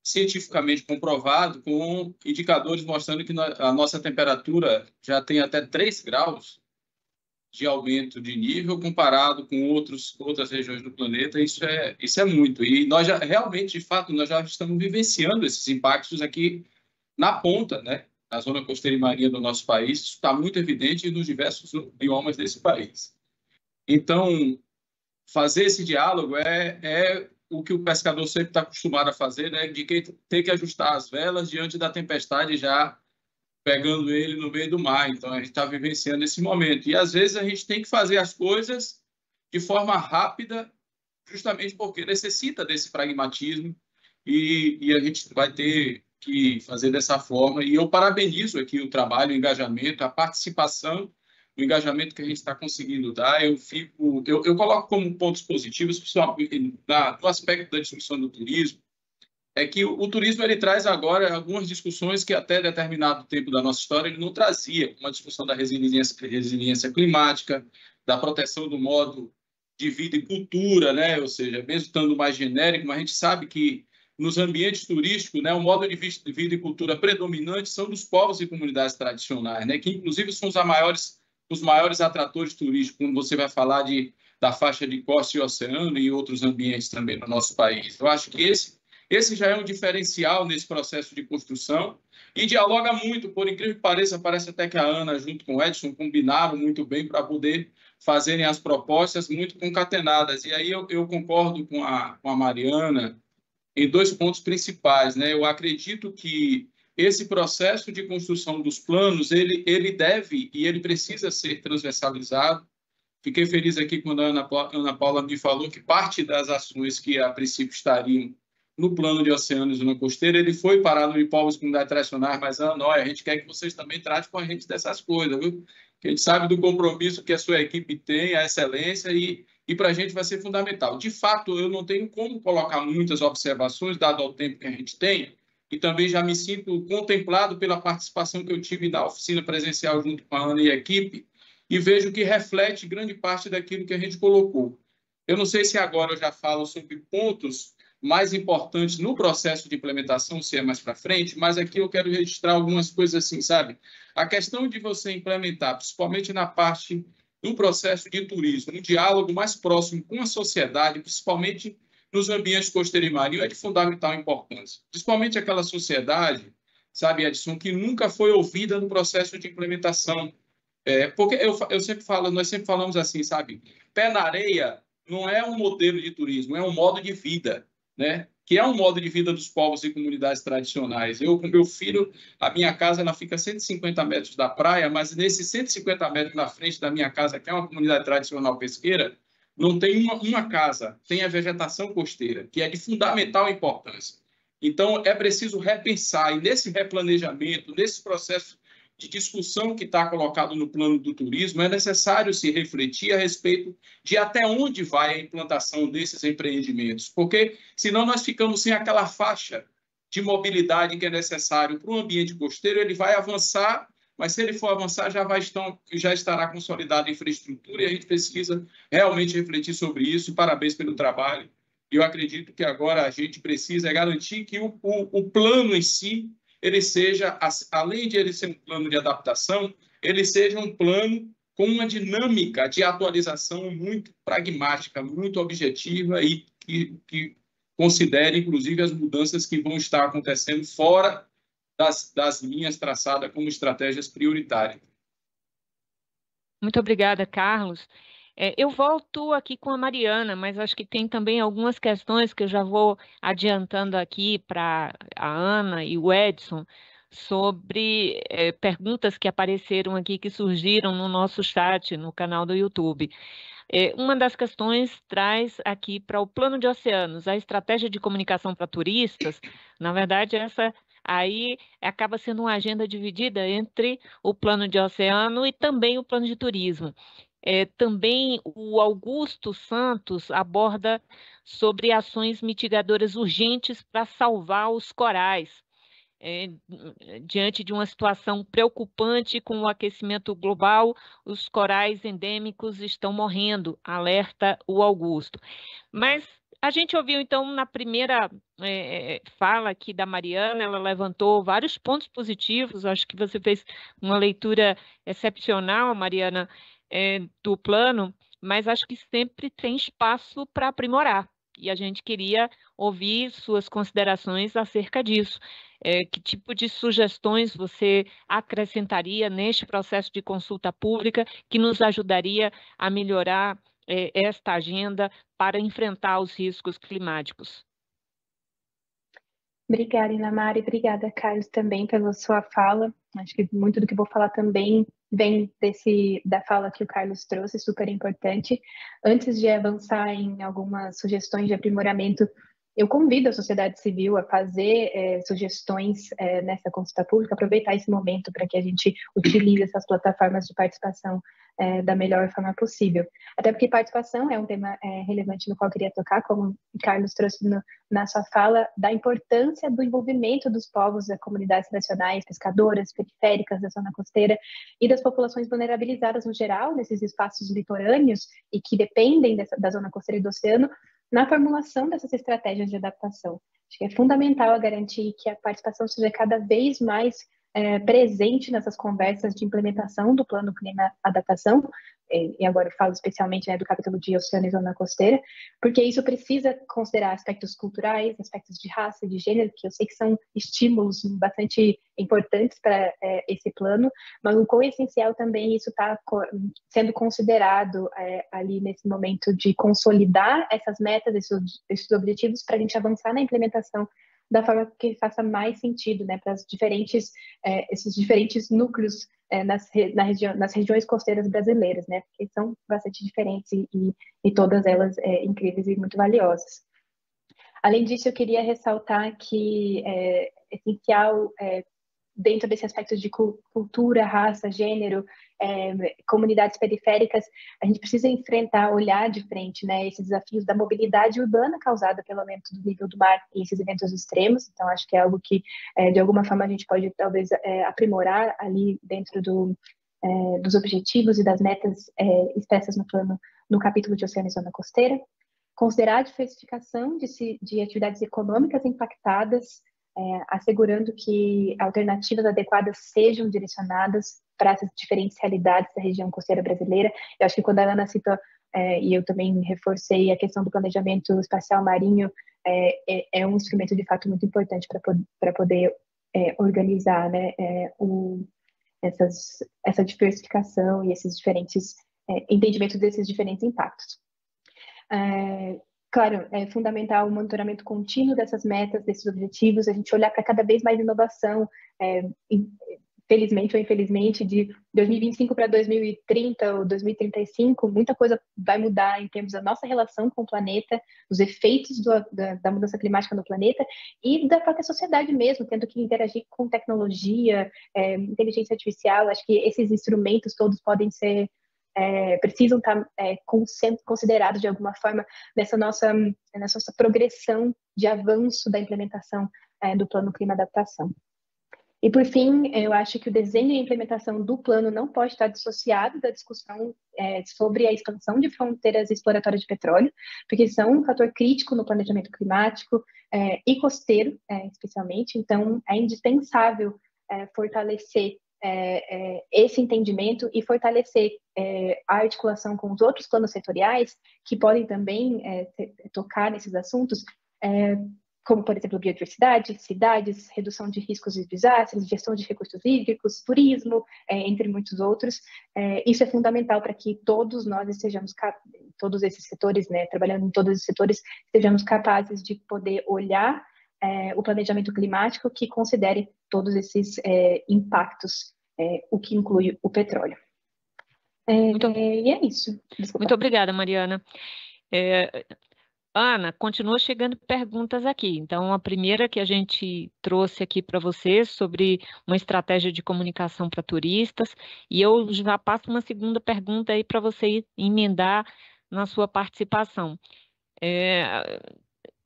cientificamente comprovado, com indicadores mostrando que a nossa temperatura já tem até 3 graus de aumento de nível comparado com outras regiões do planeta. Isso é muito. E nós já, realmente, de fato, nós já estamos vivenciando esses impactos aqui na ponta, né? Na zona costeira e marinha do nosso país. Isso está muito evidente nos diversos biomas desse país. Então, fazer esse diálogo é o que o pescador sempre está acostumado a fazer, né? De que ter que ajustar as velas diante da tempestade já pegando ele no meio do mar. Então, a gente está vivenciando esse momento. E, às vezes, a gente tem que fazer as coisas de forma rápida, justamente porque necessita desse pragmatismo e a gente vai ter que fazer dessa forma. E eu parabenizo aqui o trabalho, o engajamento, a participação, o engajamento que a gente está conseguindo dar. Eu coloco como pontos positivos, principalmente no aspecto da discussão do turismo, é que o turismo ele traz agora algumas discussões que até determinado tempo da nossa história ele não trazia, como a discussão da resiliência climática, da proteção do modo de vida e cultura, né? Ou seja, mesmo estando mais genérico, mas a gente sabe que nos ambientes turísticos, né, o modo de vida e cultura predominante são dos povos e comunidades tradicionais, né? Que inclusive são os maiores atratores turísticos, quando você vai falar da faixa de costa e oceano e outros ambientes também no nosso país. Eu acho que esse já é um diferencial nesse processo de construção e dialoga muito, por incrível que pareça, parece até que a Ana, junto com o Edson, combinaram muito bem para poder fazerem as propostas muito concatenadas. E aí eu concordo com a Mariana em 2 pontos principais, né? Eu acredito que esse processo de construção dos planos, ele deve e ele precisa ser transversalizado. Fiquei feliz aqui quando a Ana Paula me falou que parte das ações que, a princípio, estariam no plano de oceano e zona costeira, ele foi parado no povos e comunidades tradicionais, mas, Ana, a gente quer que vocês também tratem com a gente dessas coisas, viu? Que a gente sabe do compromisso que a sua equipe tem, a excelência, e para a gente vai ser fundamental. De fato, eu não tenho como colocar muitas observações, dado ao tempo que a gente tem, e também já me sinto contemplado pela participação que eu tive na oficina presencial junto com a Ana e a equipe, e vejo que reflete grande parte daquilo que a gente colocou. Eu não sei se agora eu já falo sobre pontos mais importantes no processo de implementação, se é mais para frente, mas aqui eu quero registrar algumas coisas assim, sabe? A questão de você implementar, principalmente na parte do processo de turismo, um diálogo mais próximo com a sociedade, principalmente nos ambientes costeiro e marinho, é de fundamental importância. Principalmente aquela sociedade, sabe, Edson, que nunca foi ouvida no processo de implementação. Porque eu sempre falo, nós sempre falamos assim, sabe, pé na areia não é um modelo de turismo, é um modo de vida, né? Que é um modo de vida dos povos e comunidades tradicionais. Eu, com meu filho, a minha casa ela fica a 150 metros da praia, mas nesses 150 metros na frente da minha casa, que é uma comunidade tradicional pesqueira, não tem uma casa, tem a vegetação costeira, que é de fundamental importância. Então, é preciso repensar, e nesse replanejamento, nesse processo de discussão que está colocado no plano do turismo, é necessário se refletir a respeito de até onde vai a implantação desses empreendimentos, porque senão nós ficamos sem aquela faixa de mobilidade que é necessário para o ambiente costeiro, ele vai avançar, mas se ele for avançar, já estará consolidada a infraestrutura e a gente precisa realmente refletir sobre isso. Parabéns pelo trabalho. Eu acredito que agora a gente precisa garantir que o plano em si, ele seja, além de ele ser um plano de adaptação, ele seja um plano com uma dinâmica de atualização muito pragmática, muito objetiva e que considere, inclusive, as mudanças que vão estar acontecendo fora das linhas traçadas como estratégias prioritárias. Muito obrigada, Carlos. Eu volto aqui com a Mariana, mas acho que tem também algumas questões que eu já vou adiantando aqui para a Ana e o Edson, sobre perguntas que apareceram aqui, que surgiram no nosso chat, no canal do YouTube. Uma das questões traz aqui para o plano de oceanos, a estratégia de comunicação para turistas. Na verdade, essa aí acaba sendo uma agenda dividida entre o plano de oceano e também o plano de turismo. Também o Augusto Santos aborda sobre ações mitigadoras urgentes para salvar os corais. Diante de uma situação preocupante com o aquecimento global, os corais endêmicos estão morrendo, alerta o Augusto. Mas a gente ouviu, então, na primeira fala aqui da Mariana, ela levantou vários pontos positivos, acho que você fez uma leitura excepcional, Mariana, do plano, mas acho que sempre tem espaço para aprimorar, e a gente queria ouvir suas considerações acerca disso. Que tipo de sugestões você acrescentaria neste processo de consulta pública que nos ajudaria a melhorar esta agenda para enfrentar os riscos climáticos? Obrigada, Inamara, e obrigada, Carlos, também pela sua fala. Acho que muito do que vou falar também vem da fala que o Carlos trouxe, super importante. Antes de avançar em algumas sugestões de aprimoramento, eu convido a sociedade civil a fazer sugestões nessa consulta pública, aproveitar esse momento para que a gente utilize essas plataformas de participação da melhor forma possível. Até porque participação é um tema relevante no qual eu queria tocar, como o Carlos trouxe na sua fala, da importância do envolvimento dos povos das comunidades nacionais, pescadoras, periféricas da zona costeira e das populações vulnerabilizadas no geral, nesses espaços litorâneos e que dependem da zona costeira e do oceano, na formulação dessas estratégias de adaptação. Acho que é fundamental garantir que a participação seja cada vez mais presente nessas conversas de implementação do Plano Clima Adaptação, e agora eu falo especialmente do capítulo de Oceano e Zona Costeira, porque isso precisa considerar aspectos culturais, aspectos de raça e de gênero, que eu sei que são estímulos bastante importantes para esse plano, mas o quão essencial também isso está sendo considerado ali nesse momento de consolidar essas metas, esses objetivos, para a gente avançar na implementação da forma que faça mais sentido, para esses diferentes núcleos nas regiões costeiras brasileiras, porque são bastante diferentes e todas elas incríveis e muito valiosas. Além disso, eu queria ressaltar que é essencial, dentro desse aspecto de cultura, raça, gênero, comunidades periféricas, a gente precisa olhar de frente, esses desafios da mobilidade urbana causada pelo aumento do nível do mar e esses eventos extremos. Então, acho que é algo que, de alguma forma, a gente pode, talvez, aprimorar ali dentro dos objetivos e das metas expressas no capítulo de Oceano e Zona Costeira. Considerar a diversificação de atividades econômicas impactadas, assegurando que alternativas adequadas sejam direcionadas para essas diferentes realidades da região costeira brasileira. Eu acho que quando a Ana citou, e eu também reforcei a questão do planejamento espacial marinho, é um instrumento de fato muito importante para poder organizar essa diversificação e esses diferentes entendimentos desses diferentes impactos. Claro, é fundamental o monitoramento contínuo dessas metas, desses objetivos, a gente olhar para cada vez mais inovação, felizmente ou infelizmente, de 2025 para 2030 ou 2035, muita coisa vai mudar em termos da nossa relação com o planeta, os efeitos da mudança climática no planeta e da própria sociedade mesmo, tendo que interagir com tecnologia, inteligência artificial. Acho que esses instrumentos todos podem ser precisam estar sendo considerados de alguma forma nessa nossa progressão de avanço da implementação do Plano Clima Adaptação. E, por fim, eu acho que o desenho e a implementação do plano não pode estar dissociado da discussão sobre a expansão de fronteiras exploratórias de petróleo, porque são um fator crítico no planejamento climático e costeiro, especialmente. Então, é indispensável fortalecer esse entendimento e fortalecer a articulação com os outros planos setoriais que podem também tocar nesses assuntos, como, por exemplo, biodiversidade, cidades, redução de riscos e desastres, gestão de recursos hídricos, turismo, entre muitos outros. Isso é fundamental para que todos nós estejamos, todos esses setores, né, trabalhando em todos esses setores, estejamos capazes de poder olhar o planejamento climático que considere todos esses impactos, o que inclui o petróleo. E é isso. Desculpa. Muito obrigada, Mariana. Ana, continua chegando perguntas aqui. Então, a primeira que a gente trouxe aqui para você sobre uma estratégia de comunicação para turistas, e eu já passo uma segunda pergunta aí para você emendar na sua participação.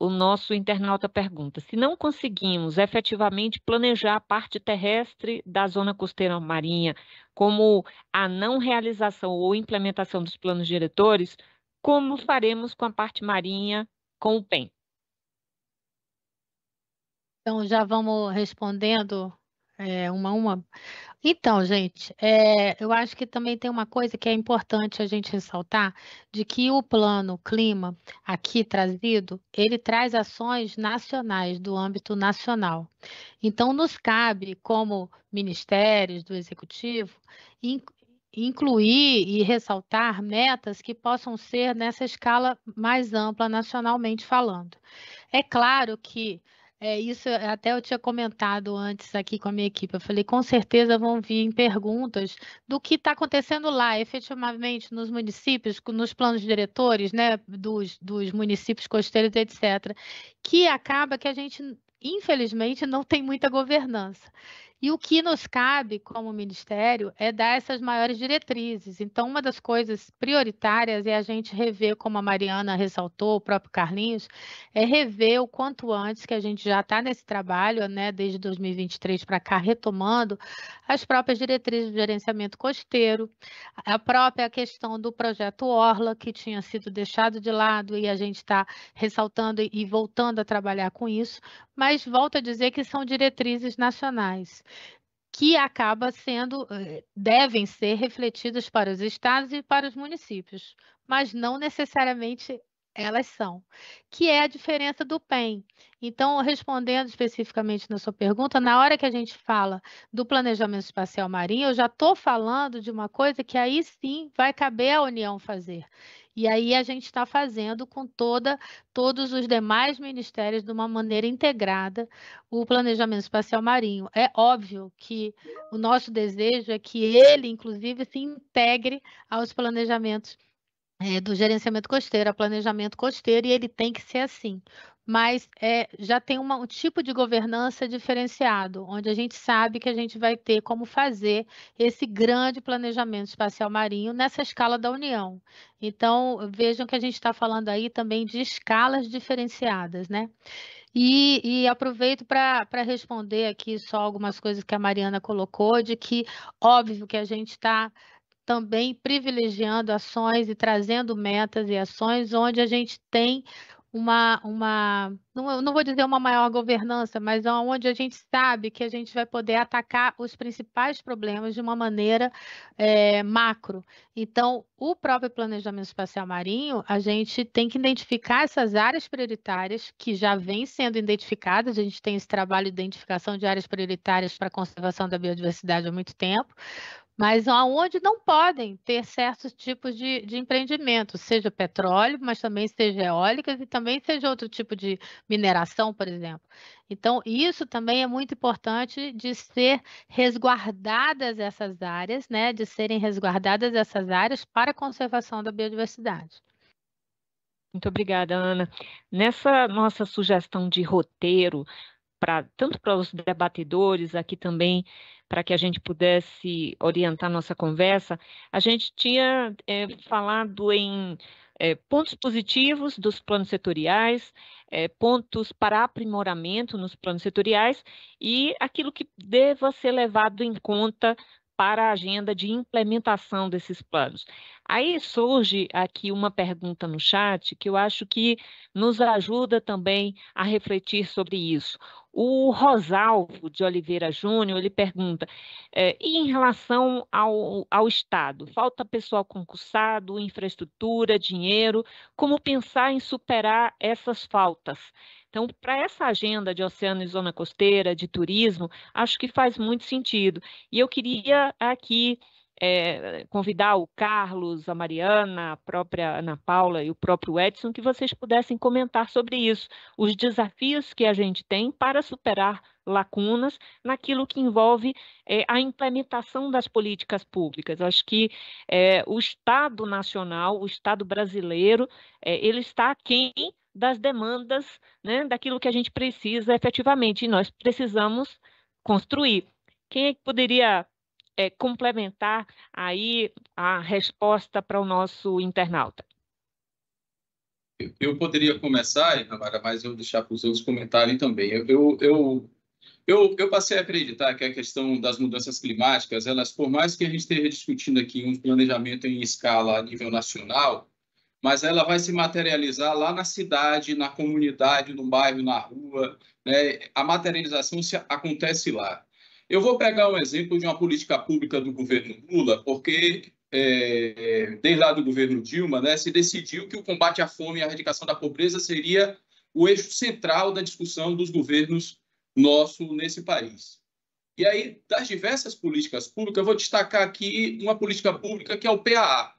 O nosso internauta pergunta: se não conseguimos efetivamente planejar a parte terrestre da zona costeira marinha, como a não realização ou implementação dos planos diretores, como faremos com a parte marinha, com o PEM? Então, já vamos respondendo uma a uma. Então, gente, eu acho que também tem uma coisa que é importante a gente ressaltar, de que o plano clima aqui trazido, ele traz ações nacionais, do âmbito nacional. Então, nos cabe, como ministérios do Executivo, incluir e ressaltar metas que possam ser nessa escala mais ampla, nacionalmente falando. É claro que isso até eu tinha comentado antes aqui com a minha equipe. Eu falei, com certeza vão vir perguntas do que está acontecendo lá, efetivamente, nos municípios, nos planos diretores, né, dos municípios costeiros, etc., que acaba que a gente, infelizmente, não tem muita governança. E o que nos cabe como ministério é dar essas maiores diretrizes. Então, uma das coisas prioritárias é a gente rever, como a Mariana ressaltou, o próprio Carlinhos, é rever o quanto antes, que a gente já está nesse trabalho, né, desde 2023 para cá, retomando as próprias diretrizes de gerenciamento costeiro, a própria questão do projeto Orla, que tinha sido deixado de lado, e a gente está ressaltando e voltando a trabalhar com isso, mas volto a dizer que são diretrizes nacionais, que devem ser refletidas para os estados e para os municípios, mas não necessariamente elas são, que é a diferença do PEM. Então, respondendo especificamente na sua pergunta, na hora que a gente fala do planejamento espacial marinho, eu já estou falando de uma coisa que aí sim vai caber à União fazer. E aí a gente está fazendo com todos os demais ministérios de uma maneira integrada o planejamento espacial marinho. É óbvio que o nosso desejo é que ele, inclusive, se integre aos planejamentos do gerenciamento costeiro, a planejamento costeiro, e ele tem que ser assim. Mas já tem um tipo de governança diferenciado, onde a gente sabe que a gente vai ter como fazer esse grande planejamento espacial marinho nessa escala da União. Então, vejam que a gente está falando aí também de escalas diferenciadas, né? E aproveito para responder aqui só algumas coisas que a Mariana colocou, de que, óbvio que a gente está também privilegiando ações e trazendo metas e ações onde a gente tem não vou dizer uma maior governança, mas onde a gente sabe que a gente vai poder atacar os principais problemas de uma maneira macro. Então, o próprio planejamento espacial marinho, a gente tem que identificar essas áreas prioritárias que já vêm sendo identificadas, a gente tem esse trabalho de identificação de áreas prioritárias para a conservação da biodiversidade há muito tempo, mas aonde não podem ter certos tipos de empreendimento, seja petróleo, mas também seja eólicas e também seja outro tipo de mineração, por exemplo. Então, isso também é muito importante de ser resguardadas essas áreas, né? De serem resguardadas essas áreas para a conservação da biodiversidade. Muito obrigada, Ana. Nessa nossa sugestão de roteiro, tanto para os debatedores aqui também, para que a gente pudesse orientar nossa conversa, a gente tinha falado em pontos positivos dos planos setoriais, pontos para aprimoramento nos planos setoriais e aquilo que deva ser levado em conta para a agenda de implementação desses planos. Aí surge aqui uma pergunta no chat que eu acho que nos ajuda também a refletir sobre isso. O Rosalvo de Oliveira Júnior, ele pergunta, e em relação ao Estado, falta pessoal concursado, infraestrutura, dinheiro, como pensar em superar essas faltas? Então, para essa agenda de oceano e zona costeira, de turismo, acho que faz muito sentido. E eu queria aqui convidar o Carlos, a Mariana, a própria Ana Paula e o próprio Edson, que vocês pudessem comentar sobre isso, os desafios que a gente tem para superar lacunas naquilo que envolve a implementação das políticas públicas. Eu acho que o Estado nacional, o Estado brasileiro, ele está aquém das demandas, né, daquilo que a gente precisa efetivamente, e nós precisamos construir. Quem é que poderia complementar aí a resposta para o nosso internauta? Eu poderia começar, Namara, mas eu vou deixar para os outros comentarem também. Eu passei a acreditar que a questão das mudanças climáticas, elas, por mais que a gente esteja discutindo aqui um planejamento em escala a nível nacional, mas ela vai se materializar lá na cidade, na comunidade, no bairro, na rua, né? A materialização acontece lá. Eu vou pegar um exemplo de uma política pública do governo Lula, porque desde lá do governo Dilma, né, se decidiu que o combate à fome e a erradicação da pobreza seria o eixo central da discussão dos governos nossos nesse país. E aí, das diversas políticas públicas, eu vou destacar aqui uma política pública que é o PAA,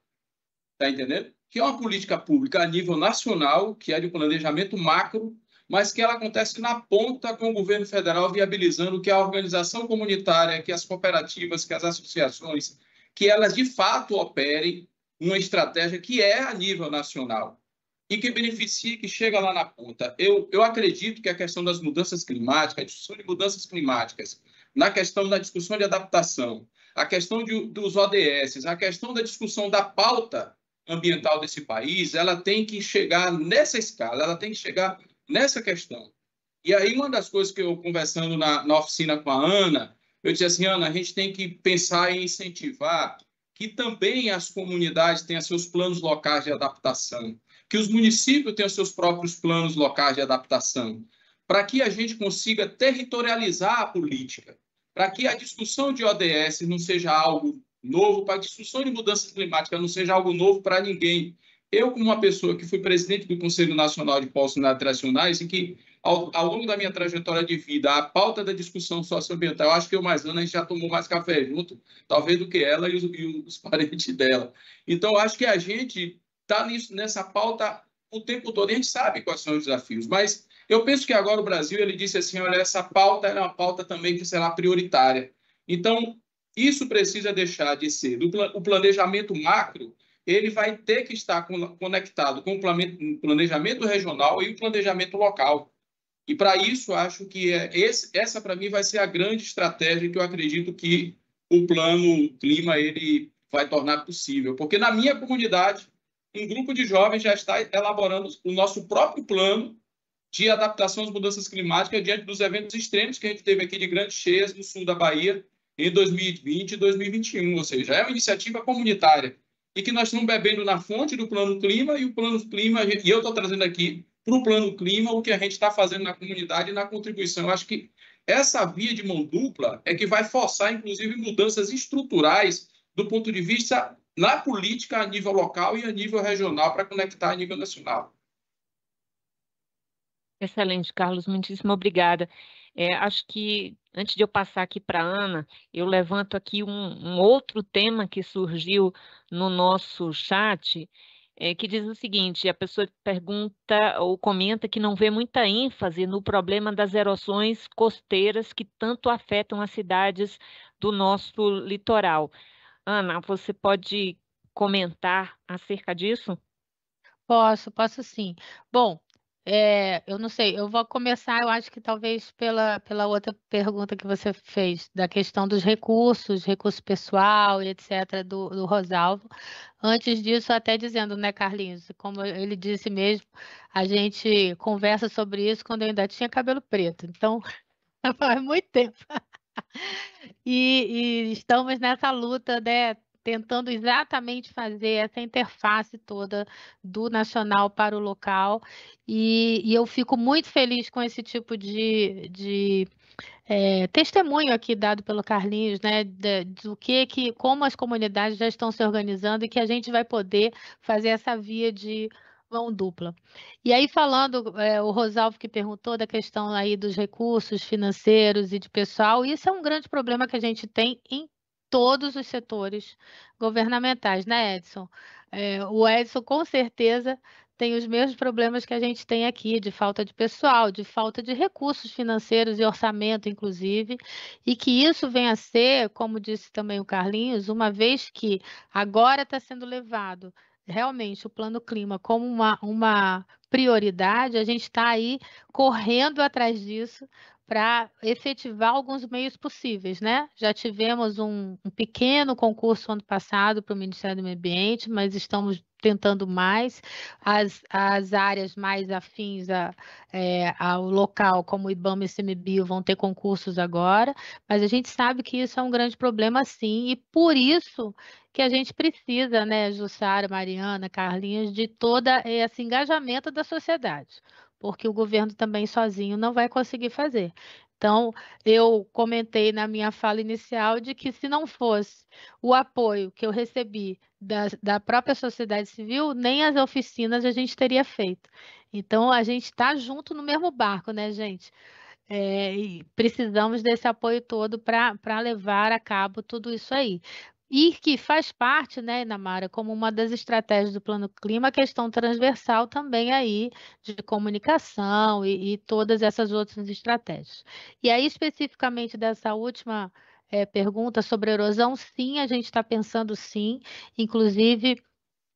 tá entendendo? Que é uma política pública a nível nacional, que é de planejamento macro, mas que ela acontece na ponta com o governo federal viabilizando que a organização comunitária, que as cooperativas, que as associações, que elas de fato operem uma estratégia que é a nível nacional e que beneficie, que chega lá na ponta. Eu acredito que a questão das mudanças climáticas, a discussão de mudanças climáticas, na questão da discussão de adaptação, a questão dos ODS, a questão da discussão da pauta ambiental desse país, ela tem que chegar nessa escala, ela tem que chegar nessa questão. E aí, uma das coisas que eu, conversando na oficina com a Ana, eu disse assim, Ana, a gente tem que pensar em incentivar que também as comunidades tenham seus planos locais de adaptação, que os municípios tenham seus próprios planos locais de adaptação, para que a gente consiga territorializar a política, para que a discussão de ODS não seja algo novo, para a discussão de mudanças climáticas não seja algo novo para ninguém. Eu, como uma pessoa que fui presidente do Conselho Nacional de Povos Tradicionais, e que, ao longo da minha trajetória de vida, a pauta da discussão socioambiental, acho que eu mais Ana, a gente já tomou mais café junto, talvez do que ela e os parentes dela. Então, acho que a gente está nessa pauta o tempo todo, e a gente sabe quais são os desafios, mas eu penso que agora o Brasil, ele disse assim, olha, essa pauta é uma pauta também que será prioritária. Então, isso precisa deixar de ser o planejamento macro, ele vai ter que estar conectado com o planejamento regional e o planejamento local. E, para isso, acho que essa, para mim, vai ser a grande estratégia que eu acredito que o Plano Clima ele vai tornar possível. Porque, na minha comunidade, um grupo de jovens já está elaborando o nosso próprio plano de adaptação às mudanças climáticas diante dos eventos extremos que a gente teve aqui de grandes cheias no sul da Bahia em 2020 e 2021. Ou seja, é uma iniciativa comunitária e que nós estamos bebendo na fonte do Plano Clima, e o Plano Clima, e eu estou trazendo aqui para o Plano Clima o que a gente está fazendo na comunidade e na contribuição. Eu acho que essa via de mão dupla é que vai forçar, inclusive, mudanças estruturais do ponto de vista na política a nível local e a nível regional para conectar a nível nacional. Excelente, Carlos, muitíssimo obrigada. Acho que, antes de eu passar aqui para a Ana, eu levanto aqui um outro tema que surgiu no nosso chat, que diz o seguinte, a pessoa pergunta ou comenta que não vê muita ênfase no problema das erosões costeiras que tanto afetam as cidades do nosso litoral. Ana, você pode comentar acerca disso? Posso sim. Bom, eu não sei, eu vou começar, eu acho que talvez pela outra pergunta que você fez, da questão dos recurso pessoal e etc., do Rosalvo. Antes disso, até dizendo, né, Carlinhos, como ele disse mesmo, a gente conversa sobre isso quando eu ainda tinha cabelo preto, então faz muito tempo. E estamos nessa luta, né, tentando exatamente fazer essa interface toda do nacional para o local, e eu fico muito feliz com esse tipo de testemunho aqui dado pelo Carlinhos, né, do como as comunidades já estão se organizando e que a gente vai poder fazer essa via de mão dupla. E aí, falando, o Rosalvo que perguntou da questão aí dos recursos financeiros e de pessoal, isso é um grande problema que a gente tem em todos os setores governamentais, né, Edson? O Edson, com certeza, tem os mesmos problemas que a gente tem aqui, de falta de pessoal, de falta de recursos financeiros e orçamento, inclusive, e que isso venha a ser, como disse também o Carlinhos, uma vez que agora está sendo levado realmente o Plano Clima como uma prioridade, a gente está aí correndo atrás disso para efetivar alguns meios possíveis, né? Já tivemos um pequeno concurso ano passado para o Ministério do Meio Ambiente, mas estamos tentando mais. As áreas mais afins ao local, como o IBAMA e o ICMBio, vão ter concursos agora, mas a gente sabe que isso é um grande problema, sim, e por isso que a gente precisa, né, Jussara, Mariana, Carlinhos, de todo esse engajamento da sociedade, porque o governo também sozinho não vai conseguir fazer. Então, eu comentei na minha fala inicial de que se não fosse o apoio que eu recebi da própria sociedade civil, nem as oficinas a gente teria feito. Então, a gente está junto no mesmo barco, né, gente? E precisamos desse apoio todo para levar a cabo tudo isso aí. E que faz parte, né, Namara, como uma das estratégias do Plano Clima, a questão transversal também aí de comunicação e todas essas outras estratégias. E aí, especificamente dessa última pergunta sobre erosão, sim, a gente está pensando sim, inclusive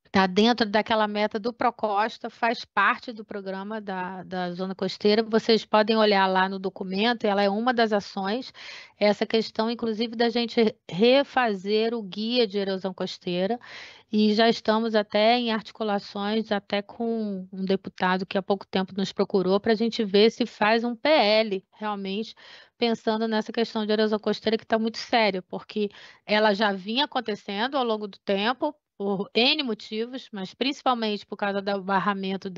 está dentro daquela meta do Procosta, faz parte do programa da Zona Costeira. Vocês podem olhar lá no documento, ela é uma das ações, essa questão, inclusive, da gente refazer o guia de erosão costeira, e já estamos até em articulações, até com um deputado que há pouco tempo nos procurou, para a gente ver se faz um PL, realmente, pensando nessa questão de erosão costeira, que está muito séria, porque ela já vinha acontecendo ao longo do tempo, por N motivos, mas principalmente por causa do barramento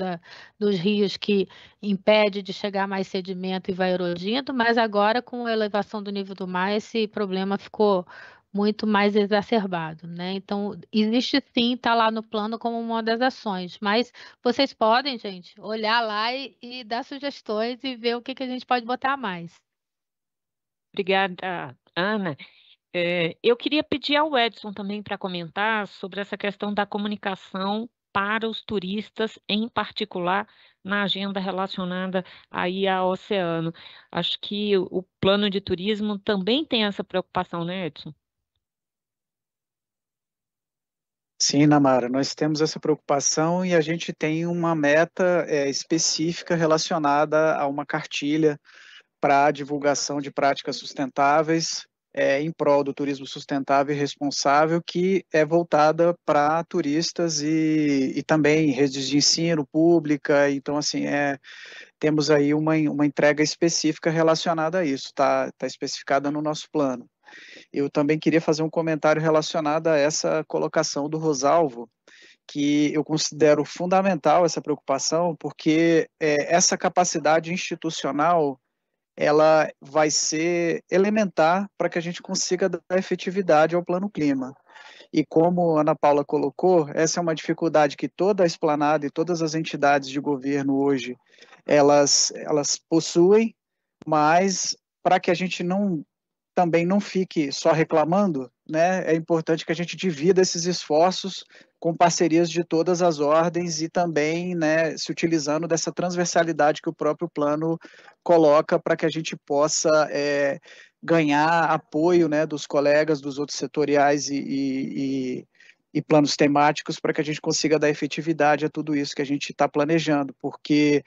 dos rios que impede de chegar mais sedimento e vai erodindo, mas agora com a elevação do nível do mar, esse problema ficou muito mais exacerbado, né? Então, existe sim, está lá no plano como uma das ações, mas vocês podem, gente, olhar lá e dar sugestões e ver o que a gente pode botar mais. Obrigada, Ana. Eu queria pedir ao Edson também para comentar sobre essa questão da comunicação para os turistas, em particular na agenda relacionada aí ao oceano. Acho que o plano de turismo também tem essa preocupação, né, Edson? Sim, Namara, nós temos essa preocupação e a gente tem uma meta específica relacionada a uma cartilha para a divulgação de práticas sustentáveis em prol do turismo sustentável e responsável, que é voltada para turistas e também redes de ensino pública. Então, assim, temos aí uma entrega específica relacionada a isso, tá especificada no nosso plano. Eu também queria fazer um comentário relacionado a essa colocação do Rosalvo, que eu considero fundamental essa preocupação, porque essa capacidade institucional ela vai ser elementar para que a gente consiga dar efetividade ao Plano Clima. E como a Ana Paula colocou, essa é uma dificuldade que toda a Esplanada e todas as entidades de governo hoje, elas possuem, mas para que a gente também não fique só reclamando, né, é importante que a gente divida esses esforços com parcerias de todas as ordens e também, né, se utilizando dessa transversalidade que o próprio plano coloca para que a gente possa ganhar apoio, né, dos colegas dos outros setoriais e planos temáticos para que a gente consiga dar efetividade a tudo isso que a gente está planejando, porque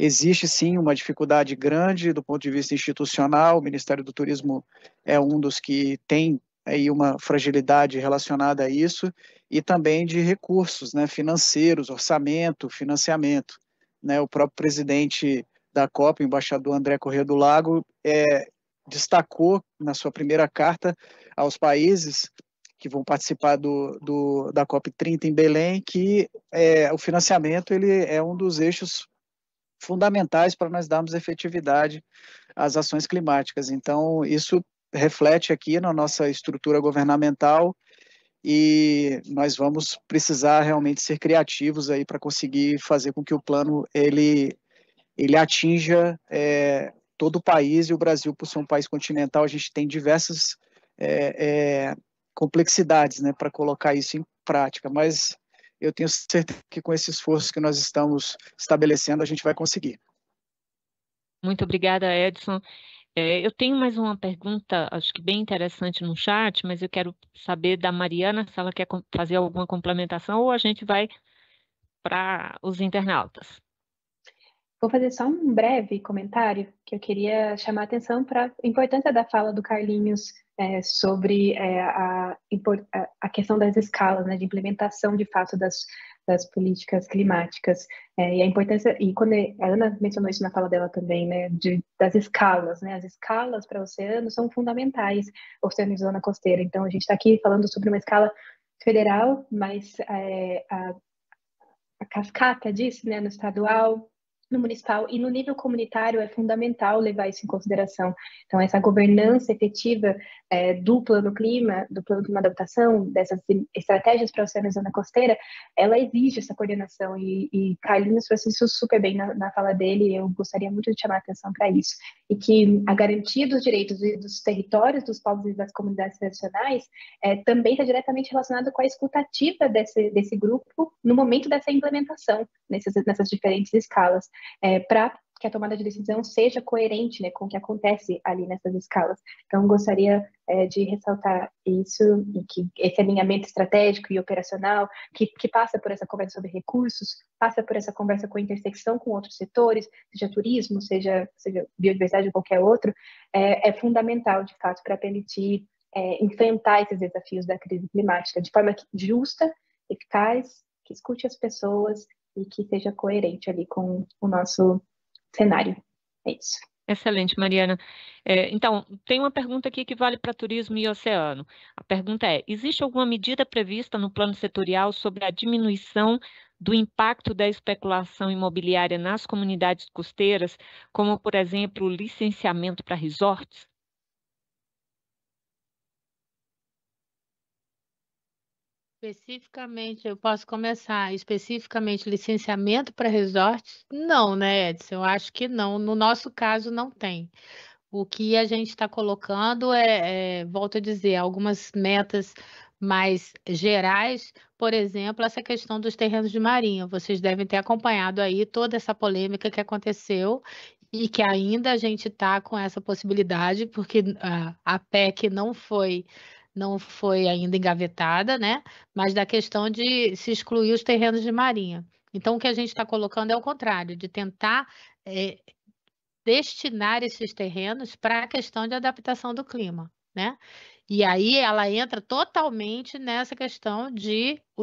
existe sim uma dificuldade grande do ponto de vista institucional, o Ministério do Turismo é um dos que tem aí uma fragilidade relacionada a isso, e também de recursos, né, financeiros, orçamento, financiamento, né, o próprio presidente da COP, o embaixador André Corrêa do Lago, destacou na sua primeira carta aos países que vão participar da COP30 em Belém, que o financiamento ele é um dos eixos fundamentais para nós darmos efetividade às ações climáticas. Então, isso reflete aqui na nossa estrutura governamental e nós vamos precisar realmente ser criativos aí para conseguir fazer com que o plano ele atinja todo o país, e o Brasil, por ser um país continental, a gente tem diversas complexidades, né, para colocar isso em prática, mas eu tenho certeza que com esse esforço que nós estamos estabelecendo, a gente vai conseguir. Muito obrigada, Edson. Eu tenho mais uma pergunta, acho que bem interessante no chat, mas eu quero saber da Mariana se ela quer fazer alguma complementação ou a gente vai para os internautas. Vou fazer só um breve comentário, que eu queria chamar a atenção para a importância da fala do Carlinhos sobre a questão das escalas, né, de implementação de fato das políticas climáticas, e a importância, e quando a Ana mencionou isso na fala dela também, né, das escalas, né, as escalas para o oceano são fundamentais, oceano e zona costeira. Então a gente está aqui falando sobre uma escala federal, mas a cascata disso, né, no estadual, no municipal e no nível comunitário é fundamental levar isso em consideração. Então, essa governança efetiva do plano clima de adaptação, dessas estratégias para o oceano e zona costeira, ela exige essa coordenação e Carlinhos trouxe isso super bem na fala dele, e eu gostaria muito de chamar a atenção para isso. E que a garantia dos direitos dos territórios, dos povos e das comunidades tradicionais também está diretamente relacionado com a escutativa desse grupo no momento dessa implementação, nessas diferentes escalas. Para que a tomada de decisão seja coerente, né, com o que acontece ali nessas escalas. Então, gostaria de ressaltar isso, e que esse alinhamento estratégico e operacional, que passa por essa conversa sobre recursos, passa por essa conversa com a intersecção com outros setores, seja turismo, seja biodiversidade ou qualquer outro, é fundamental, de fato, para permitir enfrentar esses desafios da crise climática de forma justa, eficaz, que escute as pessoas e que seja coerente ali com o nosso cenário. É isso. Excelente, Mariana. Então, tem uma pergunta aqui que vale para turismo e oceano. A pergunta é: existe alguma medida prevista no plano setorial sobre a diminuição do impacto da especulação imobiliária nas comunidades costeiras, como, por exemplo, o licenciamento para resorts? Especificamente, eu posso começar, especificamente licenciamento para resorts? Não, né, Edson? Eu acho que não. No nosso caso, não tem. O que a gente está colocando volto a dizer, algumas metas mais gerais, por exemplo, essa questão dos terrenos de marinha. Vocês devem ter acompanhado aí toda essa polêmica que aconteceu e que ainda a gente está com essa possibilidade, porque a PEC não foi ainda engavetada, né? Mas da questão de se excluir os terrenos de marinha. Então, o que a gente está colocando é o contrário, de tentar destinar esses terrenos para a questão de adaptação do clima, né? E aí ela entra totalmente nessa questão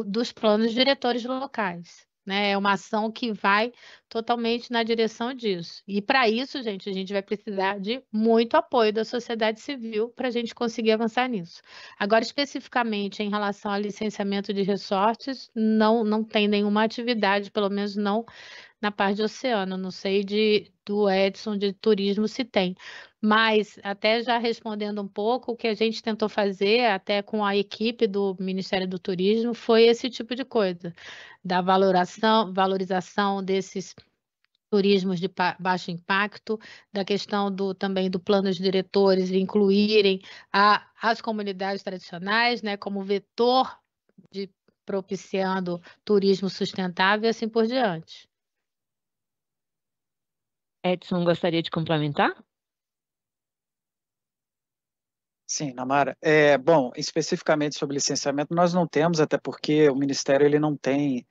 dos planos diretores locais, né? É uma ação que vai totalmente na direção disso. E para isso, gente, a gente vai precisar de muito apoio da sociedade civil para a gente conseguir avançar nisso. Agora, especificamente em relação ao licenciamento de resorts, não tem nenhuma atividade, pelo menos não na parte de oceano. Não sei do Edson de turismo se tem. Mas, até já respondendo um pouco, o que a gente tentou fazer, até com a equipe do Ministério do Turismo, foi esse tipo de coisa, da valorização desses turismos de baixo impacto, da questão também do plano de diretores incluírem as comunidades tradicionais, né, como vetor de propiciando turismo sustentável e assim por diante. Edson, gostaria de complementar? Sim, Namara. Bom, especificamente sobre licenciamento, nós não temos, até porque o Ministério ele não tem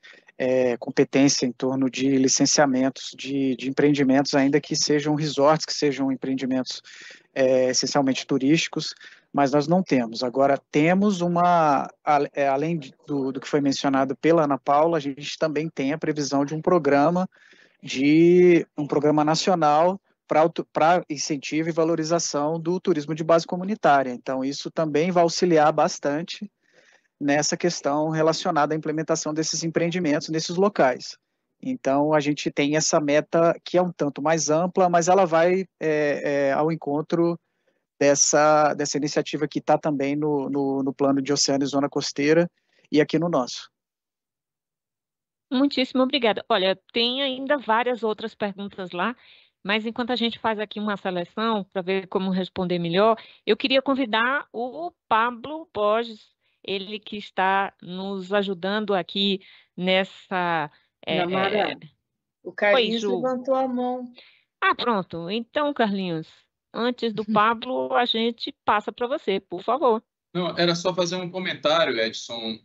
competência em torno de licenciamentos de empreendimentos, ainda que sejam resorts, que sejam empreendimentos essencialmente turísticos, mas nós não temos. Agora, temos além do que foi mencionado pela Ana Paula, a gente também tem a previsão de um programa nacional para incentivo e valorização do turismo de base comunitária. Então, isso também vai auxiliar bastante nessa questão relacionada à implementação desses empreendimentos nesses locais. Então, a gente tem essa meta que é um tanto mais ampla, mas ela vai ao encontro dessa iniciativa que está também no plano de Oceano e Zona Costeira e aqui no nosso. Muitíssimo obrigada. Olha, tem ainda várias outras perguntas lá, mas enquanto a gente faz aqui uma seleção para ver como responder melhor, eu queria convidar o Pablo Borges, ele que está nos ajudando aqui nessa... Namara, o Carlinhos levantou a mão. Ah, pronto. Então, Carlinhos, antes do Pablo, a gente passa para você, por favor. Não, era só fazer um comentário, Edson,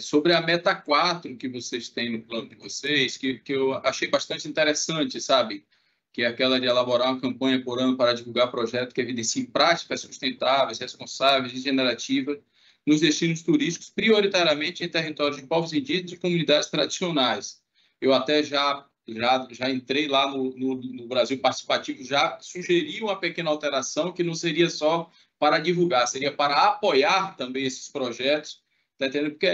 sobre a meta 4 que vocês têm no plano de vocês, que eu achei bastante interessante, sabe? Que é aquela de elaborar uma campanha por ano para divulgar projetos que evidenciem práticas sustentáveis, responsáveis e regenerativas nos destinos turísticos, prioritariamente em territórios de povos indígenas e comunidades tradicionais. Eu até já entrei lá no Brasil Participativo, já sugeri uma pequena alteração que não seria só para divulgar, seria para apoiar também esses projetos, tá entendendo? Porque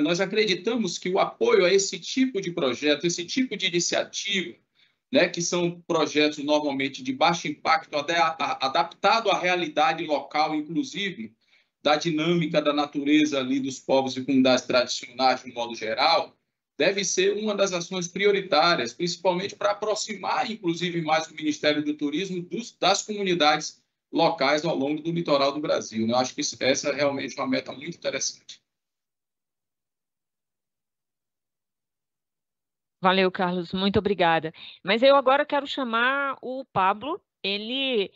nós acreditamos que o apoio a esse tipo de projeto, esse tipo de iniciativa, né, que são projetos normalmente de baixo impacto, até adaptado à realidade local, inclusive da dinâmica da natureza ali dos povos e comunidades tradicionais de um modo geral, deve ser uma das ações prioritárias, principalmente para aproximar, inclusive, mais o Ministério do Turismo das comunidades locais ao longo do litoral do Brasil. Eu acho que essa é realmente uma meta muito interessante. Valeu, Carlos, muito obrigada. Mas eu agora quero chamar o Pablo, ele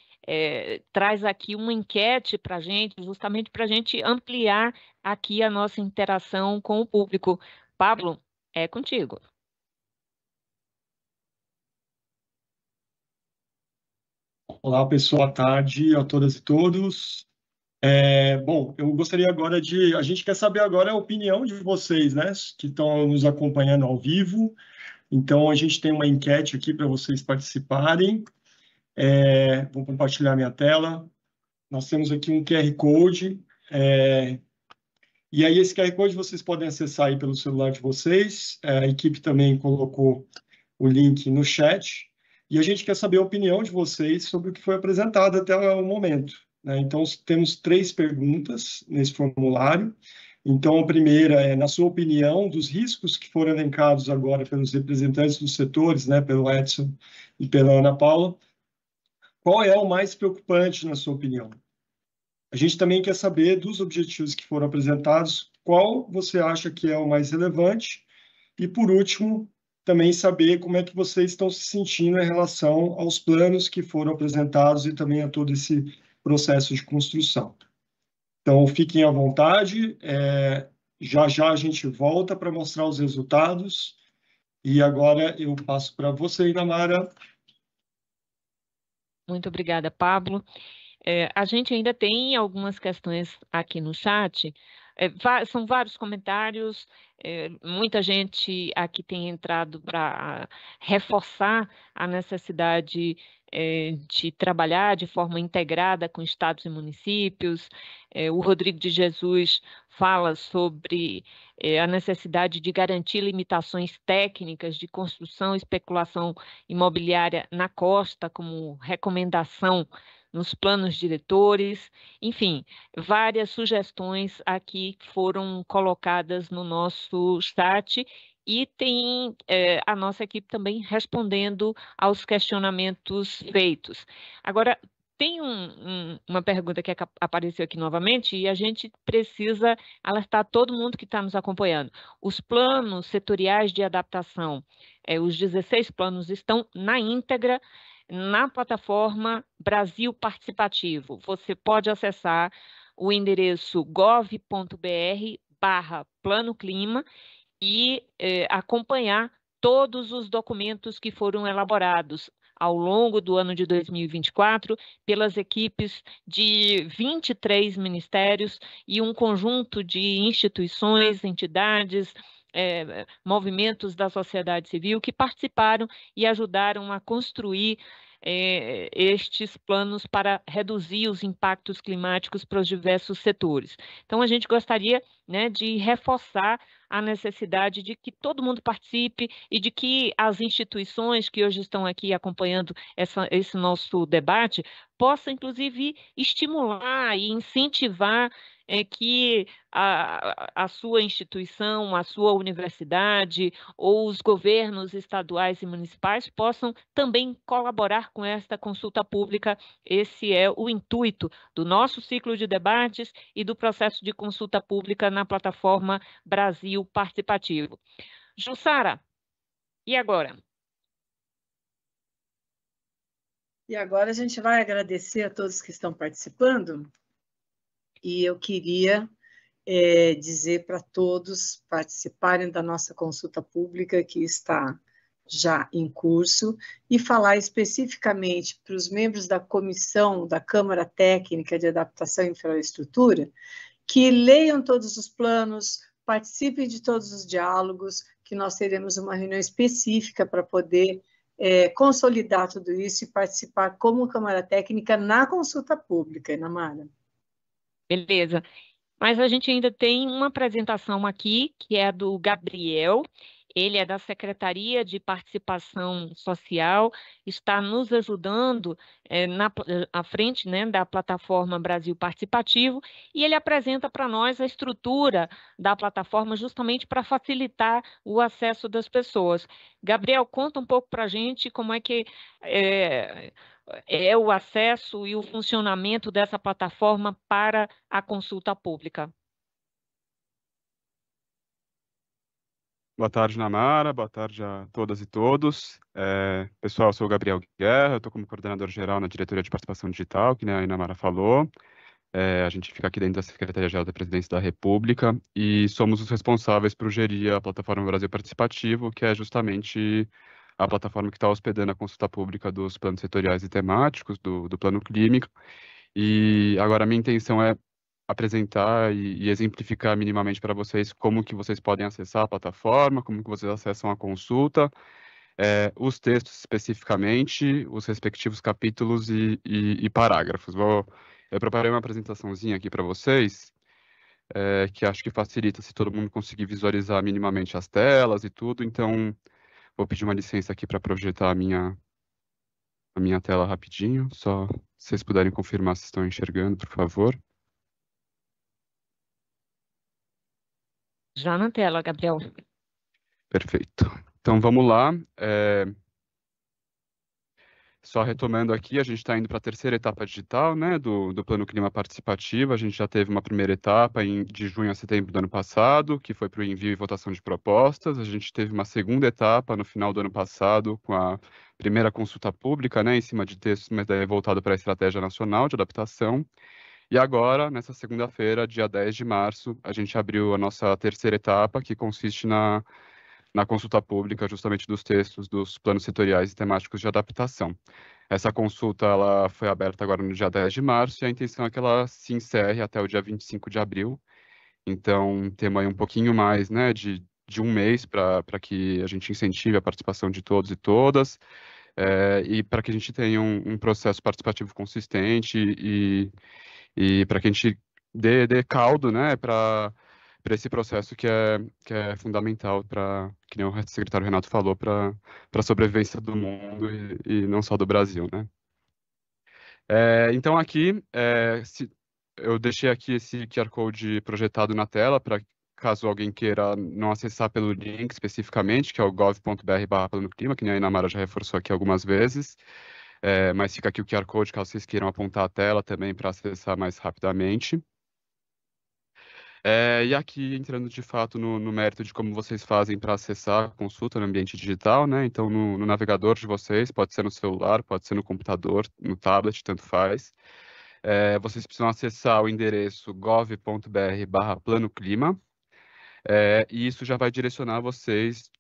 traz aqui uma enquete para a gente, justamente para a gente ampliar aqui a nossa interação com o público. Pablo, é contigo. Olá, pessoal, boa tarde a todas e todos. Bom, eu gostaria agora a gente quer saber agora a opinião de vocês, né, que estão nos acompanhando ao vivo. Então, a gente tem uma enquete aqui para vocês participarem. Vou compartilhar minha tela. Nós temos aqui um QR Code. E aí, esse QR Code vocês podem acessar aí pelo celular de vocês. A equipe também colocou o link no chat. E a gente quer saber a opinião de vocês sobre o que foi apresentado até o momento, né? Então, temos 3 perguntas nesse formulário. Então, a primeira é, na sua opinião, dos riscos que foram elencados agora pelos representantes dos setores, né, pelo Edson e pela Ana Paula, qual é o mais preocupante, na sua opinião? A gente também quer saber dos objetivos que foram apresentados, qual você acha que é o mais relevante? E, por último, também saber como é que vocês estão se sentindo em relação aos planos que foram apresentados e também a todo esse processo de construção. Então, fiquem à vontade, já a gente volta para mostrar os resultados, e agora eu passo para você, Namara. Muito obrigada, Pablo. A gente ainda tem algumas questões aqui no chat, são vários comentários, muita gente aqui tem entrado para reforçar a necessidade de trabalhar de forma integrada com estados e municípios. O Rodrigo de Jesus fala sobre a necessidade de garantir limitações técnicas de construção e especulação imobiliária na costa, como recomendação nos planos diretores, enfim, várias sugestões aqui foram colocadas no nosso chat e tem a nossa equipe também respondendo aos questionamentos feitos. Agora, tem uma pergunta que apareceu aqui novamente e a gente precisa alertar todo mundo que está nos acompanhando. Os planos setoriais de adaptação, os 16 planos estão na íntegra na plataforma Brasil Participativo. Você pode acessar o endereço gov.br/Plano Clima e acompanhar todos os documentos que foram elaborados ao longo do ano de 2024 pelas equipes de 23 ministérios e um conjunto de instituições, entidades, movimentos da sociedade civil que participaram e ajudaram a construir estes planos para reduzir os impactos climáticos para os diversos setores. Então, a gente gostaria, né, de reforçar a necessidade de que todo mundo participe e de que as instituições que hoje estão aqui acompanhando esse nosso debate possam, inclusive, estimular e incentivar que a sua instituição, a sua universidade ou os governos estaduais e municipais possam também colaborar com esta consulta pública. Esse é o intuito do nosso ciclo de debates e do processo de consulta pública na plataforma Brasil Participativo. Jussara, e agora? E agora a gente vai agradecer a todos que estão participando. E eu queria dizer para todos participarem da nossa consulta pública, que está já em curso, e falar especificamente para os membros da comissão da Câmara Técnica de Adaptação e Infraestrutura, que leiam todos os planos, participem de todos os diálogos, que nós teremos uma reunião específica para poder consolidar tudo isso e participar como Câmara Técnica na consulta pública, Inamara. Beleza. Mas a gente ainda tem uma apresentação aqui, que é do Gabriel. Ele é da Secretaria de Participação Social, está nos ajudando à frente, né, da plataforma Brasil Participativo, e ele apresenta para nós a estrutura da plataforma justamente para facilitar o acesso das pessoas. Gabriel, conta um pouco para a gente como é que é o acesso e o funcionamento dessa plataforma para a consulta pública. Boa tarde, Namara. Boa tarde a todas e todos. Pessoal, eu sou o Gabriel Guerra, eu estou como coordenador geral na Diretoria de Participação Digital, que a Namara falou. A gente fica aqui dentro da Secretaria-Geral da Presidência da República e somos os responsáveis por gerir a plataforma Brasil Participativo, que é justamente a plataforma que está hospedando a consulta pública dos planos setoriais e temáticos do Plano Clínico. E agora a minha intenção é apresentar e exemplificar minimamente para vocês como que vocês podem acessar a plataforma, como que vocês acessam a consulta, os textos especificamente, os respectivos capítulos e parágrafos. Eu preparei uma apresentaçãozinha aqui para vocês, que acho que facilita se todo mundo conseguir visualizar minimamente as telas e tudo, então vou pedir uma licença aqui para projetar a minha tela rapidinho, só se vocês puderem confirmar se estão enxergando, por favor. Já na tela, Gabriel. Perfeito. Então, vamos lá. Só retomando aqui, a gente está indo para a terceira etapa digital, né, do Plano Clima Participativo. A gente já teve uma primeira etapa de junho a setembro do ano passado, que foi para o envio e votação de propostas. A gente teve uma segunda etapa no final do ano passado, com a primeira consulta pública, né, em cima de textos, mas daí voltado para a Estratégia Nacional de Adaptação. E agora, nessa segunda-feira, dia 10 de março, a gente abriu a nossa terceira etapa, que consiste na consulta pública, justamente dos textos dos planos setoriais e temáticos de adaptação. Essa consulta ela foi aberta agora no dia 10 de março e a intenção é que ela se encerre até o dia 25 de abril. Então, temos aí um pouquinho mais, né, de um mês para que a gente incentive a participação de todos e todas, e para que a gente tenha um processo participativo consistente e para que a gente dê caldo, né, para esse processo que é fundamental para, que nem o secretário Renato falou, para a sobrevivência do mundo e não só do Brasil, né? Então aqui, eu deixei aqui esse QR Code projetado na tela para caso alguém queira não acessar pelo link especificamente, que é o gov.br/planoclima, que nem a Inamara já reforçou aqui algumas vezes. Mas fica aqui o QR Code, caso vocês queiram apontar a tela também para acessar mais rapidamente. E aqui, entrando de fato no mérito de como vocês fazem para acessar a consulta no ambiente digital, né? Então, no navegador de vocês, pode ser no celular, pode ser no computador, no tablet, tanto faz. Vocês precisam acessar o endereço gov.br/planoclima. e isso já vai direcionar vocês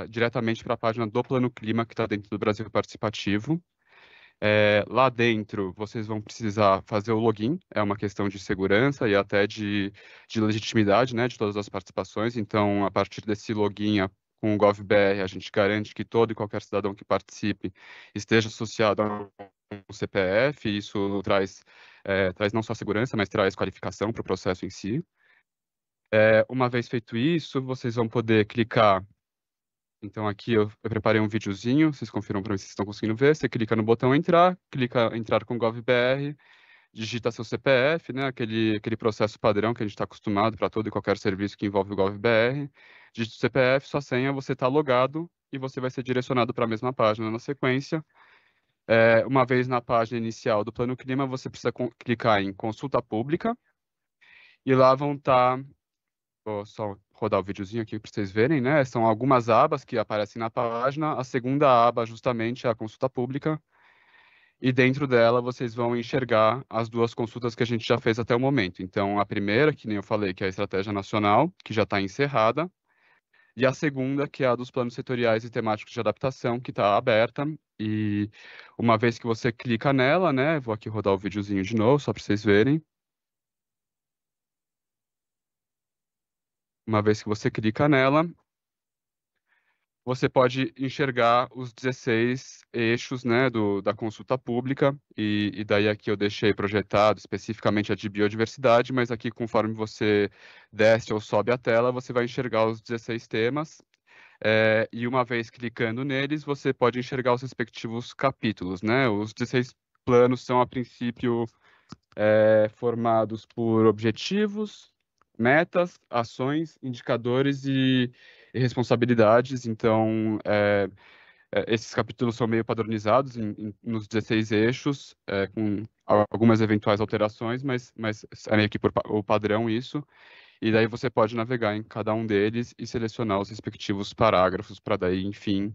diretamente para a página do Plano Clima, que está dentro do Brasil Participativo. Lá dentro, vocês vão precisar fazer o login, é uma questão de segurança e até de legitimidade, né, de todas as participações. Então, a partir desse login com o GovBR, a gente garante que todo e qualquer cidadão que participe esteja associado a um CPF, e isso traz não só segurança, mas traz qualificação para o processo em si. Uma vez feito isso, vocês vão poder clicar. Então, aqui eu preparei um videozinho, vocês confiram para mim se vocês estão conseguindo ver. Você clica no botão entrar, clica entrar com GovBR, digita seu CPF, né, aquele processo padrão que a gente está acostumado para todo e qualquer serviço que envolve o GovBR. Digita o CPF, sua senha, você está logado e você vai ser direcionado para a mesma página na sequência. Uma vez na página inicial do Plano Clima, você precisa clicar em Consulta Pública e lá vão estar... Vou só rodar o videozinho aqui para vocês verem, né? São algumas abas que aparecem na página. A segunda aba, justamente, é a consulta pública. E dentro dela, vocês vão enxergar as duas consultas que a gente já fez até o momento. Então, a primeira, que nem eu falei, que é a Estratégia Nacional, que já está encerrada. E a segunda, que é a dos planos setoriais e temáticos de adaptação, que está aberta. E uma vez que você clica nela, né? Vou aqui rodar o videozinho de novo, só para vocês verem. Uma vez que você clica nela, você pode enxergar os 16 eixos, né, da consulta pública, e daí aqui eu deixei projetado especificamente a de biodiversidade, mas aqui conforme você desce ou sobe a tela, você vai enxergar os 16 temas, e uma vez clicando neles, você pode enxergar os respectivos capítulos, né? Os 16 planos são, a princípio, formados por objetivos, metas, ações, indicadores e responsabilidades. Então, esses capítulos são meio padronizados nos 16 eixos, com algumas eventuais alterações, mas é meio que o padrão isso. E daí você pode navegar em cada um deles e selecionar os respectivos parágrafos para daí, enfim,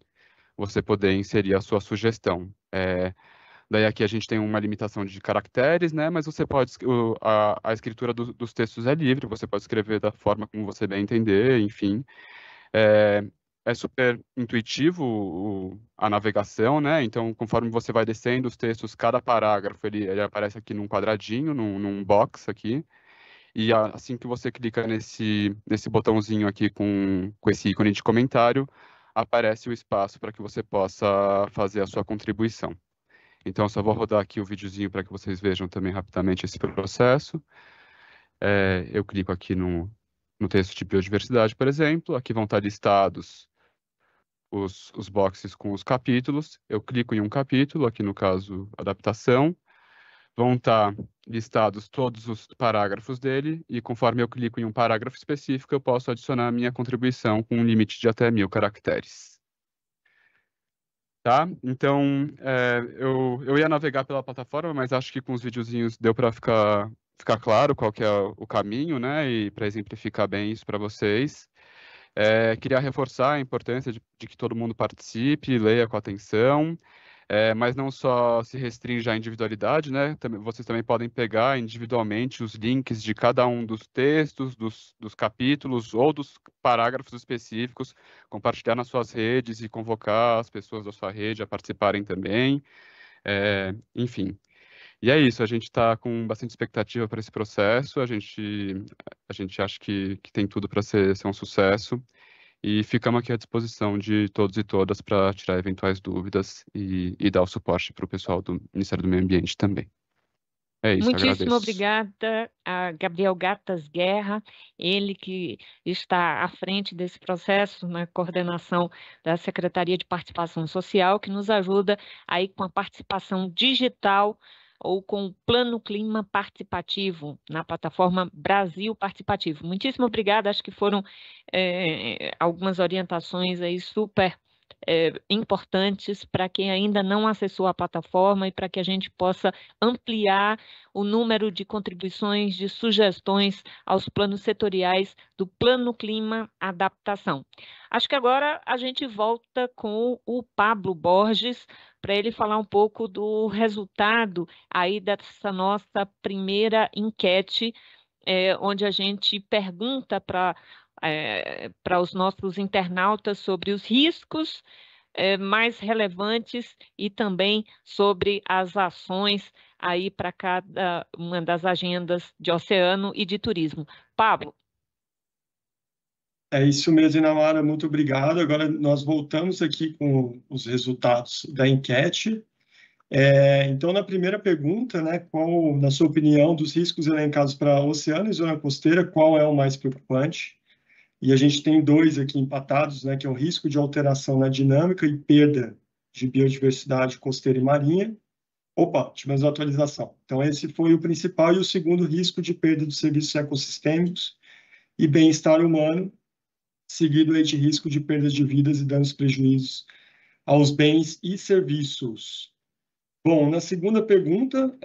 você poder inserir a sua sugestão. Daí aqui a gente tem uma limitação de caracteres, né? Mas você pode, a escritura dos textos é livre, você pode escrever da forma como você bem entender, enfim. É super intuitivo a navegação, né? Então, conforme você vai descendo os textos, cada parágrafo ele aparece aqui num quadradinho, num box aqui. E assim que você clica nesse botãozinho aqui com esse ícone de comentário, aparece o espaço para que você possa fazer a sua contribuição. Então, só vou rodar aqui o videozinho para que vocês vejam também rapidamente esse processo. Eu clico aqui no texto de biodiversidade, por exemplo. Aqui vão estar listados os boxes com os capítulos. Eu clico em um capítulo, aqui no caso, adaptação. Vão estar listados todos os parágrafos dele, e conforme eu clico em um parágrafo específico, eu posso adicionar a minha contribuição com um limite de até 1000 caracteres. Tá? Então, eu ia navegar pela plataforma, mas acho que com os videozinhos deu para ficar claro qual que é o caminho, né? E para exemplificar bem isso para vocês. Queria reforçar a importância de que todo mundo participe, leia com atenção, mas não só se restringe à individualidade, né? Vocês também podem pegar individualmente os links de cada um dos textos, dos capítulos ou dos parágrafos específicos, compartilhar nas suas redes e convocar as pessoas da sua rede a participarem também, enfim. E é isso, a gente está com bastante expectativa para esse processo, a gente acha que tem tudo para ser um sucesso, e ficamos aqui à disposição de todos e todas para tirar eventuais dúvidas e dar o suporte para o pessoal do Ministério do Meio Ambiente também. É isso, Muitíssimo agradeço. obrigada a Gabriel Gatas Guerra, ele que está à frente desse processo na coordenação da Secretaria de Participação Social, que nos ajuda aí com a participação digital ou com o Plano Clima Participativo na plataforma Brasil Participativo. Muitíssimo obrigada, acho que foram algumas orientações aí super importantes para quem ainda não acessou a plataforma e para que a gente possa ampliar o número de contribuições, de sugestões aos planos setoriais do Plano Clima Adaptação. Acho que agora a gente volta com o Pablo Borges para ele falar um pouco do resultado aí dessa nossa primeira enquete onde a gente pergunta para os nossos internautas sobre os riscos mais relevantes e também sobre as ações aí para cada uma das agendas de oceano e de turismo. Pablo. É isso mesmo, Inamara, muito obrigado. Agora nós voltamos aqui com os resultados da enquete. Então, na primeira pergunta, né, qual, na sua opinião, dos riscos elencados para oceano e zona costeira, qual é o mais preocupante? E a gente tem dois aqui empatados, né, que é o risco de alteração na dinâmica e perda de biodiversidade costeira e marinha. Opa, tivemos uma atualização. Então, esse foi o principal, e o segundo, risco de perda dos serviços ecossistêmicos e bem-estar humano, seguido aí de risco de perda de vidas e danos prejuízos aos bens e serviços. Bom, na segunda pergunta,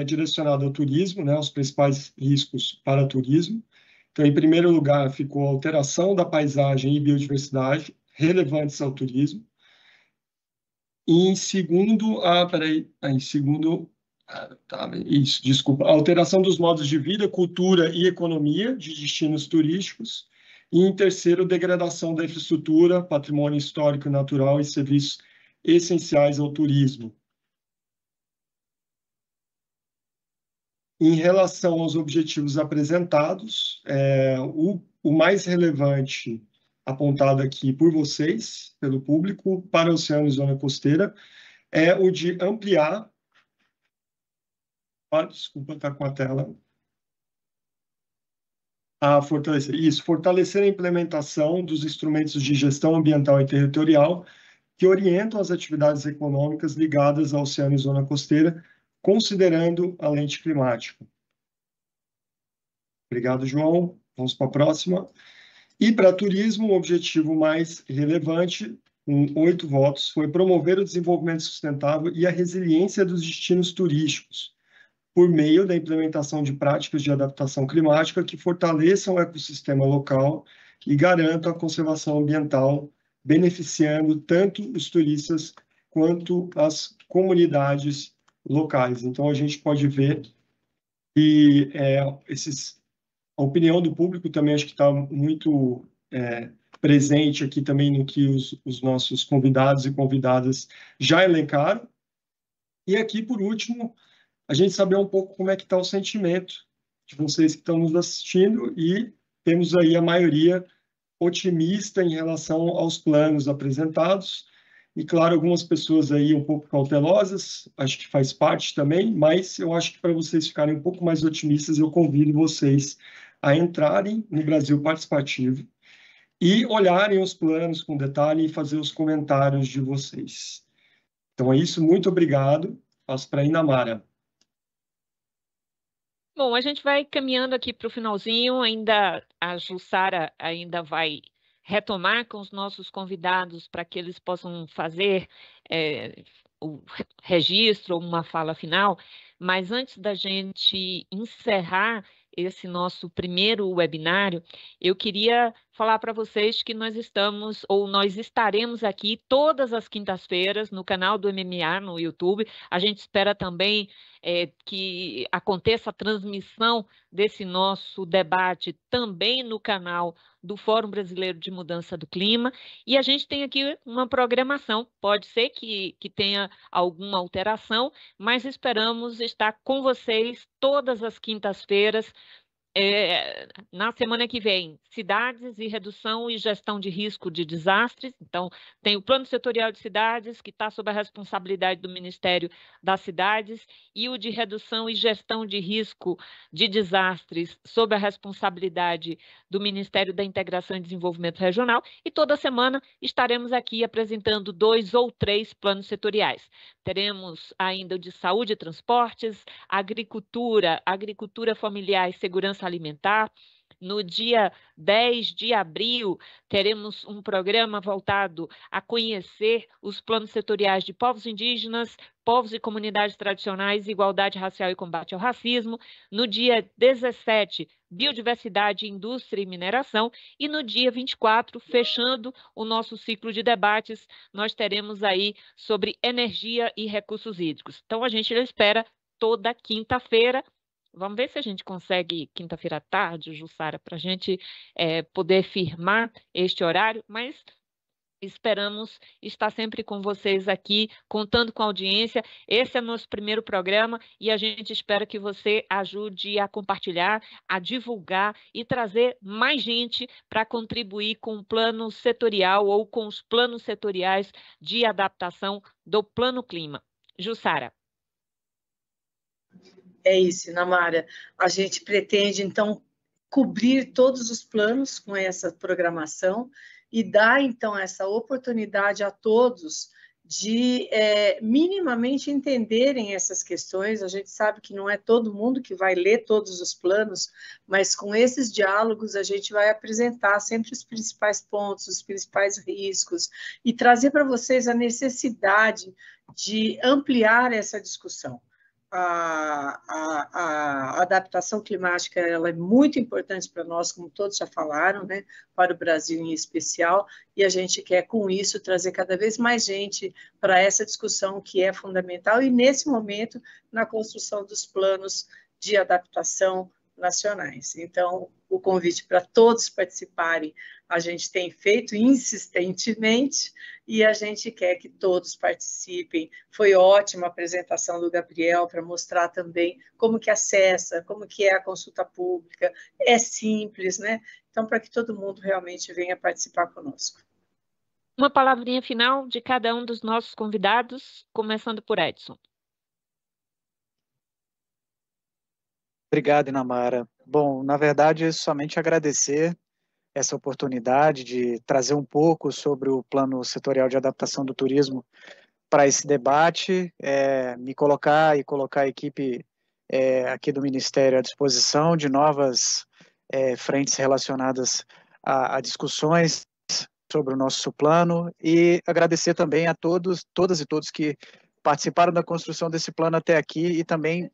direcionada ao turismo, né, os principais riscos para o turismo. Então, em primeiro lugar, ficou a alteração da paisagem e biodiversidade relevantes ao turismo. E em segundo, desculpa, a alteração dos modos de vida, cultura e economia de destinos turísticos. E em terceiro, degradação da infraestrutura, patrimônio histórico e natural e serviços essenciais ao turismo. Em relação aos objetivos apresentados, o mais relevante apontado aqui por vocês, pelo público, para o oceano e zona costeira, é o de ampliar... desculpa, está com a tela. Fortalecer a implementação dos instrumentos de gestão ambiental e territorial que orientam as atividades econômicas ligadas ao oceano e zona costeira, considerando a lente climática. Obrigado, João. Vamos para a próxima. E para turismo, o objetivo mais relevante, com 8 votos, foi promover o desenvolvimento sustentável e a resiliência dos destinos turísticos, por meio da implementação de práticas de adaptação climática que fortaleçam o ecossistema local e garantam a conservação ambiental, beneficiando tanto os turistas quanto as comunidades locais. Então, a gente pode ver que a opinião do público também acho que está muito presente aqui também no que os nossos convidados e convidadas já elencaram. E aqui, por último, a gente saber um pouco como é que está o sentimento de vocês que estão nos assistindo, e temos aí a maioria otimista em relação aos planos apresentados, e claro, algumas pessoas aí um pouco cautelosas, acho que faz parte também, mas eu acho que para vocês ficarem um pouco mais otimistas, eu convido vocês a entrarem no Brasil Participativo e olharem os planos com detalhe e fazer os comentários de vocês. Então é isso, muito obrigado, passo para a Inamara. Bom, a gente vai caminhando aqui para o finalzinho, a Jussara ainda vai retomar com os nossos convidados para que eles possam fazer o registro ou uma fala final, mas antes da gente encerrar esse nosso primeiro webinário, eu queria falar para vocês que nós estaremos aqui todas as quintas-feiras no canal do MMA no YouTube. A gente espera também que aconteça a transmissão desse nosso debate também no canal do Fórum Brasileiro de Mudança do Clima, e a gente tem aqui uma programação, pode ser que tenha alguma alteração, mas esperamos estar com vocês todas as quintas-feiras. Na semana que vem, cidades e redução e gestão de risco de desastres. Então, tem o Plano Setorial de Cidades, que está sob a responsabilidade do Ministério das Cidades, e o de redução e gestão de risco de desastres, sob a responsabilidade do Ministério da Integração e Desenvolvimento Regional. E toda semana estaremos aqui apresentando 2 ou 3 planos setoriais. Teremos ainda o de saúde e transportes, agricultura familiar e segurança alimentar. No dia 10 de abril, teremos um programa voltado a conhecer os planos setoriais de povos indígenas, povos e comunidades tradicionais, igualdade racial e combate ao racismo. No dia 17, biodiversidade, indústria e mineração. E no dia 24, fechando o nosso ciclo de debates, nós teremos aí sobre energia e recursos hídricos. Então, a gente espera toda quinta-feira. Vamos ver se a gente consegue quinta-feira à tarde, Jussara, para a gente poder firmar este horário, mas esperamos estar sempre com vocês aqui, contando com a audiência. Esse é nosso primeiro programa e a gente espera que você ajude a compartilhar, a divulgar e trazer mais gente para contribuir com o plano setorial ou com os planos setoriais de adaptação do Plano Clima. Jussara. É isso, Inamara. A gente pretende, então, cobrir todos os planos com essa programação e dar, então, essa oportunidade a todos de minimamente entenderem essas questões. A gente sabe que não é todo mundo que vai ler todos os planos, mas com esses diálogos a gente vai apresentar sempre os principais pontos, os principais riscos e trazer para vocês a necessidade de ampliar essa discussão. A adaptação climática ela é muito importante para nós, como todos já falaram, né, para o Brasil em especial, e a gente quer, com isso, trazer cada vez mais gente para essa discussão que é fundamental, e nesse momento, na construção dos planos de adaptação nacionais. Então, o convite para todos participarem, a gente tem feito insistentemente e a gente quer que todos participem. Foi ótima a apresentação do Gabriel para mostrar também como que acessa, como que é a consulta pública, é simples, né? Então, para que todo mundo realmente venha participar conosco. Uma palavrinha final de cada um dos nossos convidados, começando por Edson. Obrigado, Inamara. Bom, na verdade, somente agradecer essa oportunidade de trazer um pouco sobre o Plano Setorial de Adaptação do Turismo para esse debate, me colocar e colocar a equipe aqui do Ministério à disposição de novas frentes relacionadas a discussões sobre o nosso plano e agradecer também a todas e todos que participaram da construção desse plano até aqui e também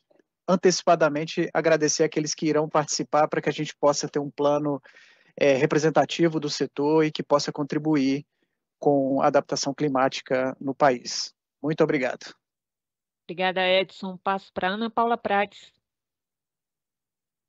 antecipadamente agradecer aqueles que irão participar para que a gente possa ter um plano representativo do setor e que possa contribuir com a adaptação climática no país. Muito obrigado. Obrigada, Edson. Passo para Ana Paula Prates.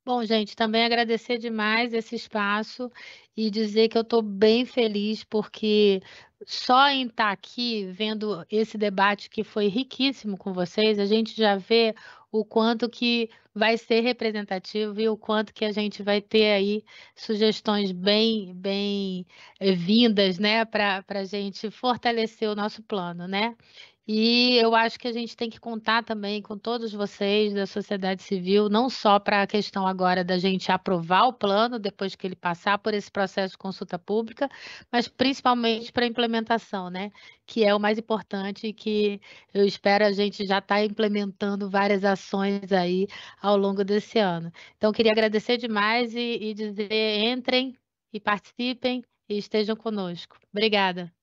Bom, gente, também agradecer demais esse espaço e dizer que eu estou bem feliz porque só em estar aqui vendo esse debate que foi riquíssimo com vocês, a gente já vê o quanto que vai ser representativo e o quanto que a gente vai ter aí sugestões bem vindas, né, para a gente fortalecer o nosso plano, né? E eu acho que a gente tem que contar também com todos vocês da sociedade civil, não só para a questão agora da gente aprovar o plano, depois que ele passar por esse processo de consulta pública, mas principalmente para a implementação, né? Que é o mais importante e que eu espero a gente já estar implementando várias ações aí ao longo desse ano. Então, eu queria agradecer demais e dizer, entrem e participem e estejam conosco. Obrigada.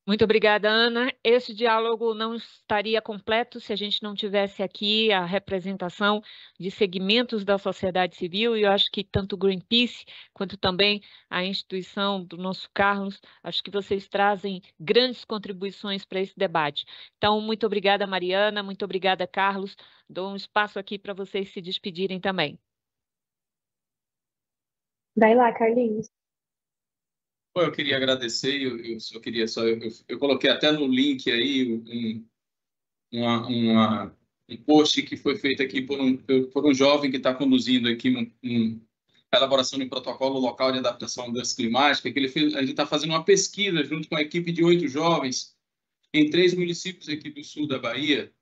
Muito obrigada, Ana. Esse diálogo não estaria completo se a gente não tivesse aqui a representação de segmentos da sociedade civil, e eu acho que tanto o Greenpeace quanto também a instituição do nosso Carlos, acho que vocês trazem grandes contribuições para esse debate. Então, muito obrigada, Mariana, muito obrigada, Carlos. Dou um espaço aqui para vocês se despedirem também. Vai lá, Carlinhos. Eu queria agradecer, eu coloquei até no link aí um post que foi feito aqui por um jovem que está conduzindo aqui a elaboração de um protocolo local de adaptação à mudança climática, que ele está fazendo uma pesquisa junto com a equipe de 8 jovens em 3 municípios aqui do sul da Bahia,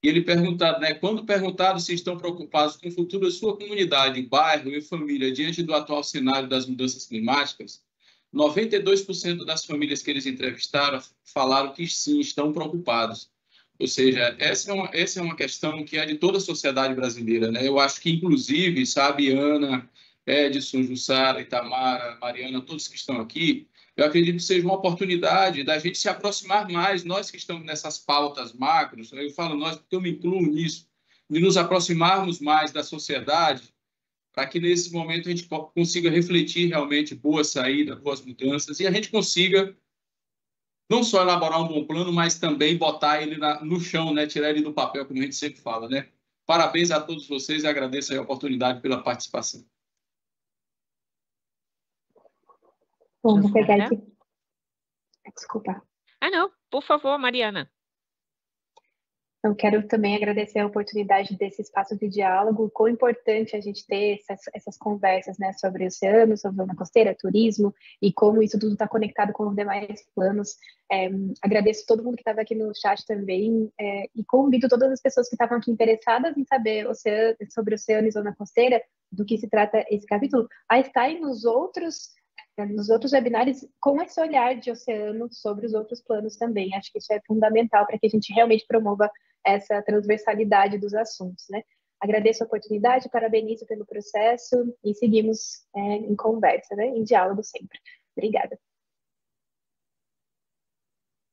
e ele perguntado, né, quando perguntado se estão preocupados com o futuro da sua comunidade, bairro e família diante do atual cenário das mudanças climáticas, 92% das famílias que eles entrevistaram falaram que sim, estão preocupados. Ou seja, essa é uma questão que é de toda a sociedade brasileira, né? Eu acho que, inclusive, sabe, Ana, Edson, Jussara, Itamara, Mariana, todos que estão aqui, eu acredito que seja uma oportunidade da gente se aproximar mais, nós que estamos nessas pautas macros, eu falo nós porque eu me incluo nisso, de nos aproximarmos mais da sociedade, para que nesse momento a gente consiga refletir realmente boa saída, boas mudanças, e a gente consiga não só elaborar um bom plano, mas também botar ele no chão, né? Tirar ele do papel, como a gente sempre fala, né? Parabéns a todos vocês e agradeço a oportunidade pela participação. Bom, vou pegar aqui. Desculpa. Não, por favor, Mariana. Eu quero também agradecer a oportunidade desse espaço de diálogo, quão importante a gente ter essas conversas, né, sobre oceano, sobre zona costeira, turismo, e como isso tudo está conectado com os demais planos. Agradeço todo mundo que estava aqui no chat também, e convido todas as pessoas que estavam aqui interessadas em saber sobre oceano e zona costeira, do que se trata esse capítulo, a estarem nos outros webinários com esse olhar de oceano sobre os outros planos também. Acho que isso é fundamental para que a gente realmente promova essa transversalidade dos assuntos, né? Agradeço a oportunidade, parabenizo pelo processo e seguimos em conversa, né? Em diálogo sempre. Obrigada.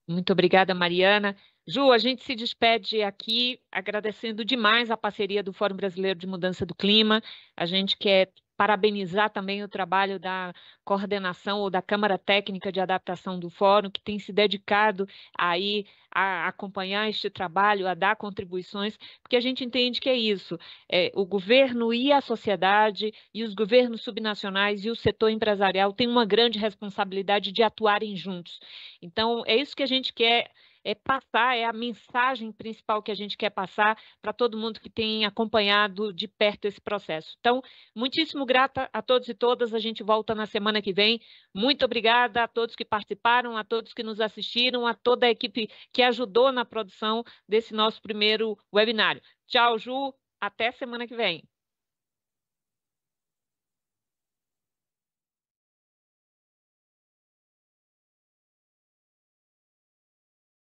Muito obrigada, Mariana. Ju, a gente se despede aqui agradecendo demais a parceria do Fórum Brasileiro de Mudança do Clima. A gente quer parabenizar também o trabalho da coordenação ou da Câmara Técnica de Adaptação do Fórum, que tem se dedicado aí a acompanhar este trabalho, a dar contribuições, porque a gente entende que é isso, o governo e a sociedade, e os governos subnacionais e o setor empresarial têm uma grande responsabilidade de atuarem juntos. Então, é isso que a gente quer passar, é a mensagem principal que a gente quer passar para todo mundo que tem acompanhado de perto esse processo. Então, muitíssimo grata a todos e todas, a gente volta na semana que vem. Muito obrigada a todos que participaram, a todos que nos assistiram, a toda a equipe que ajudou na produção desse nosso primeiro webinário. Tchau, Ju, até semana que vem.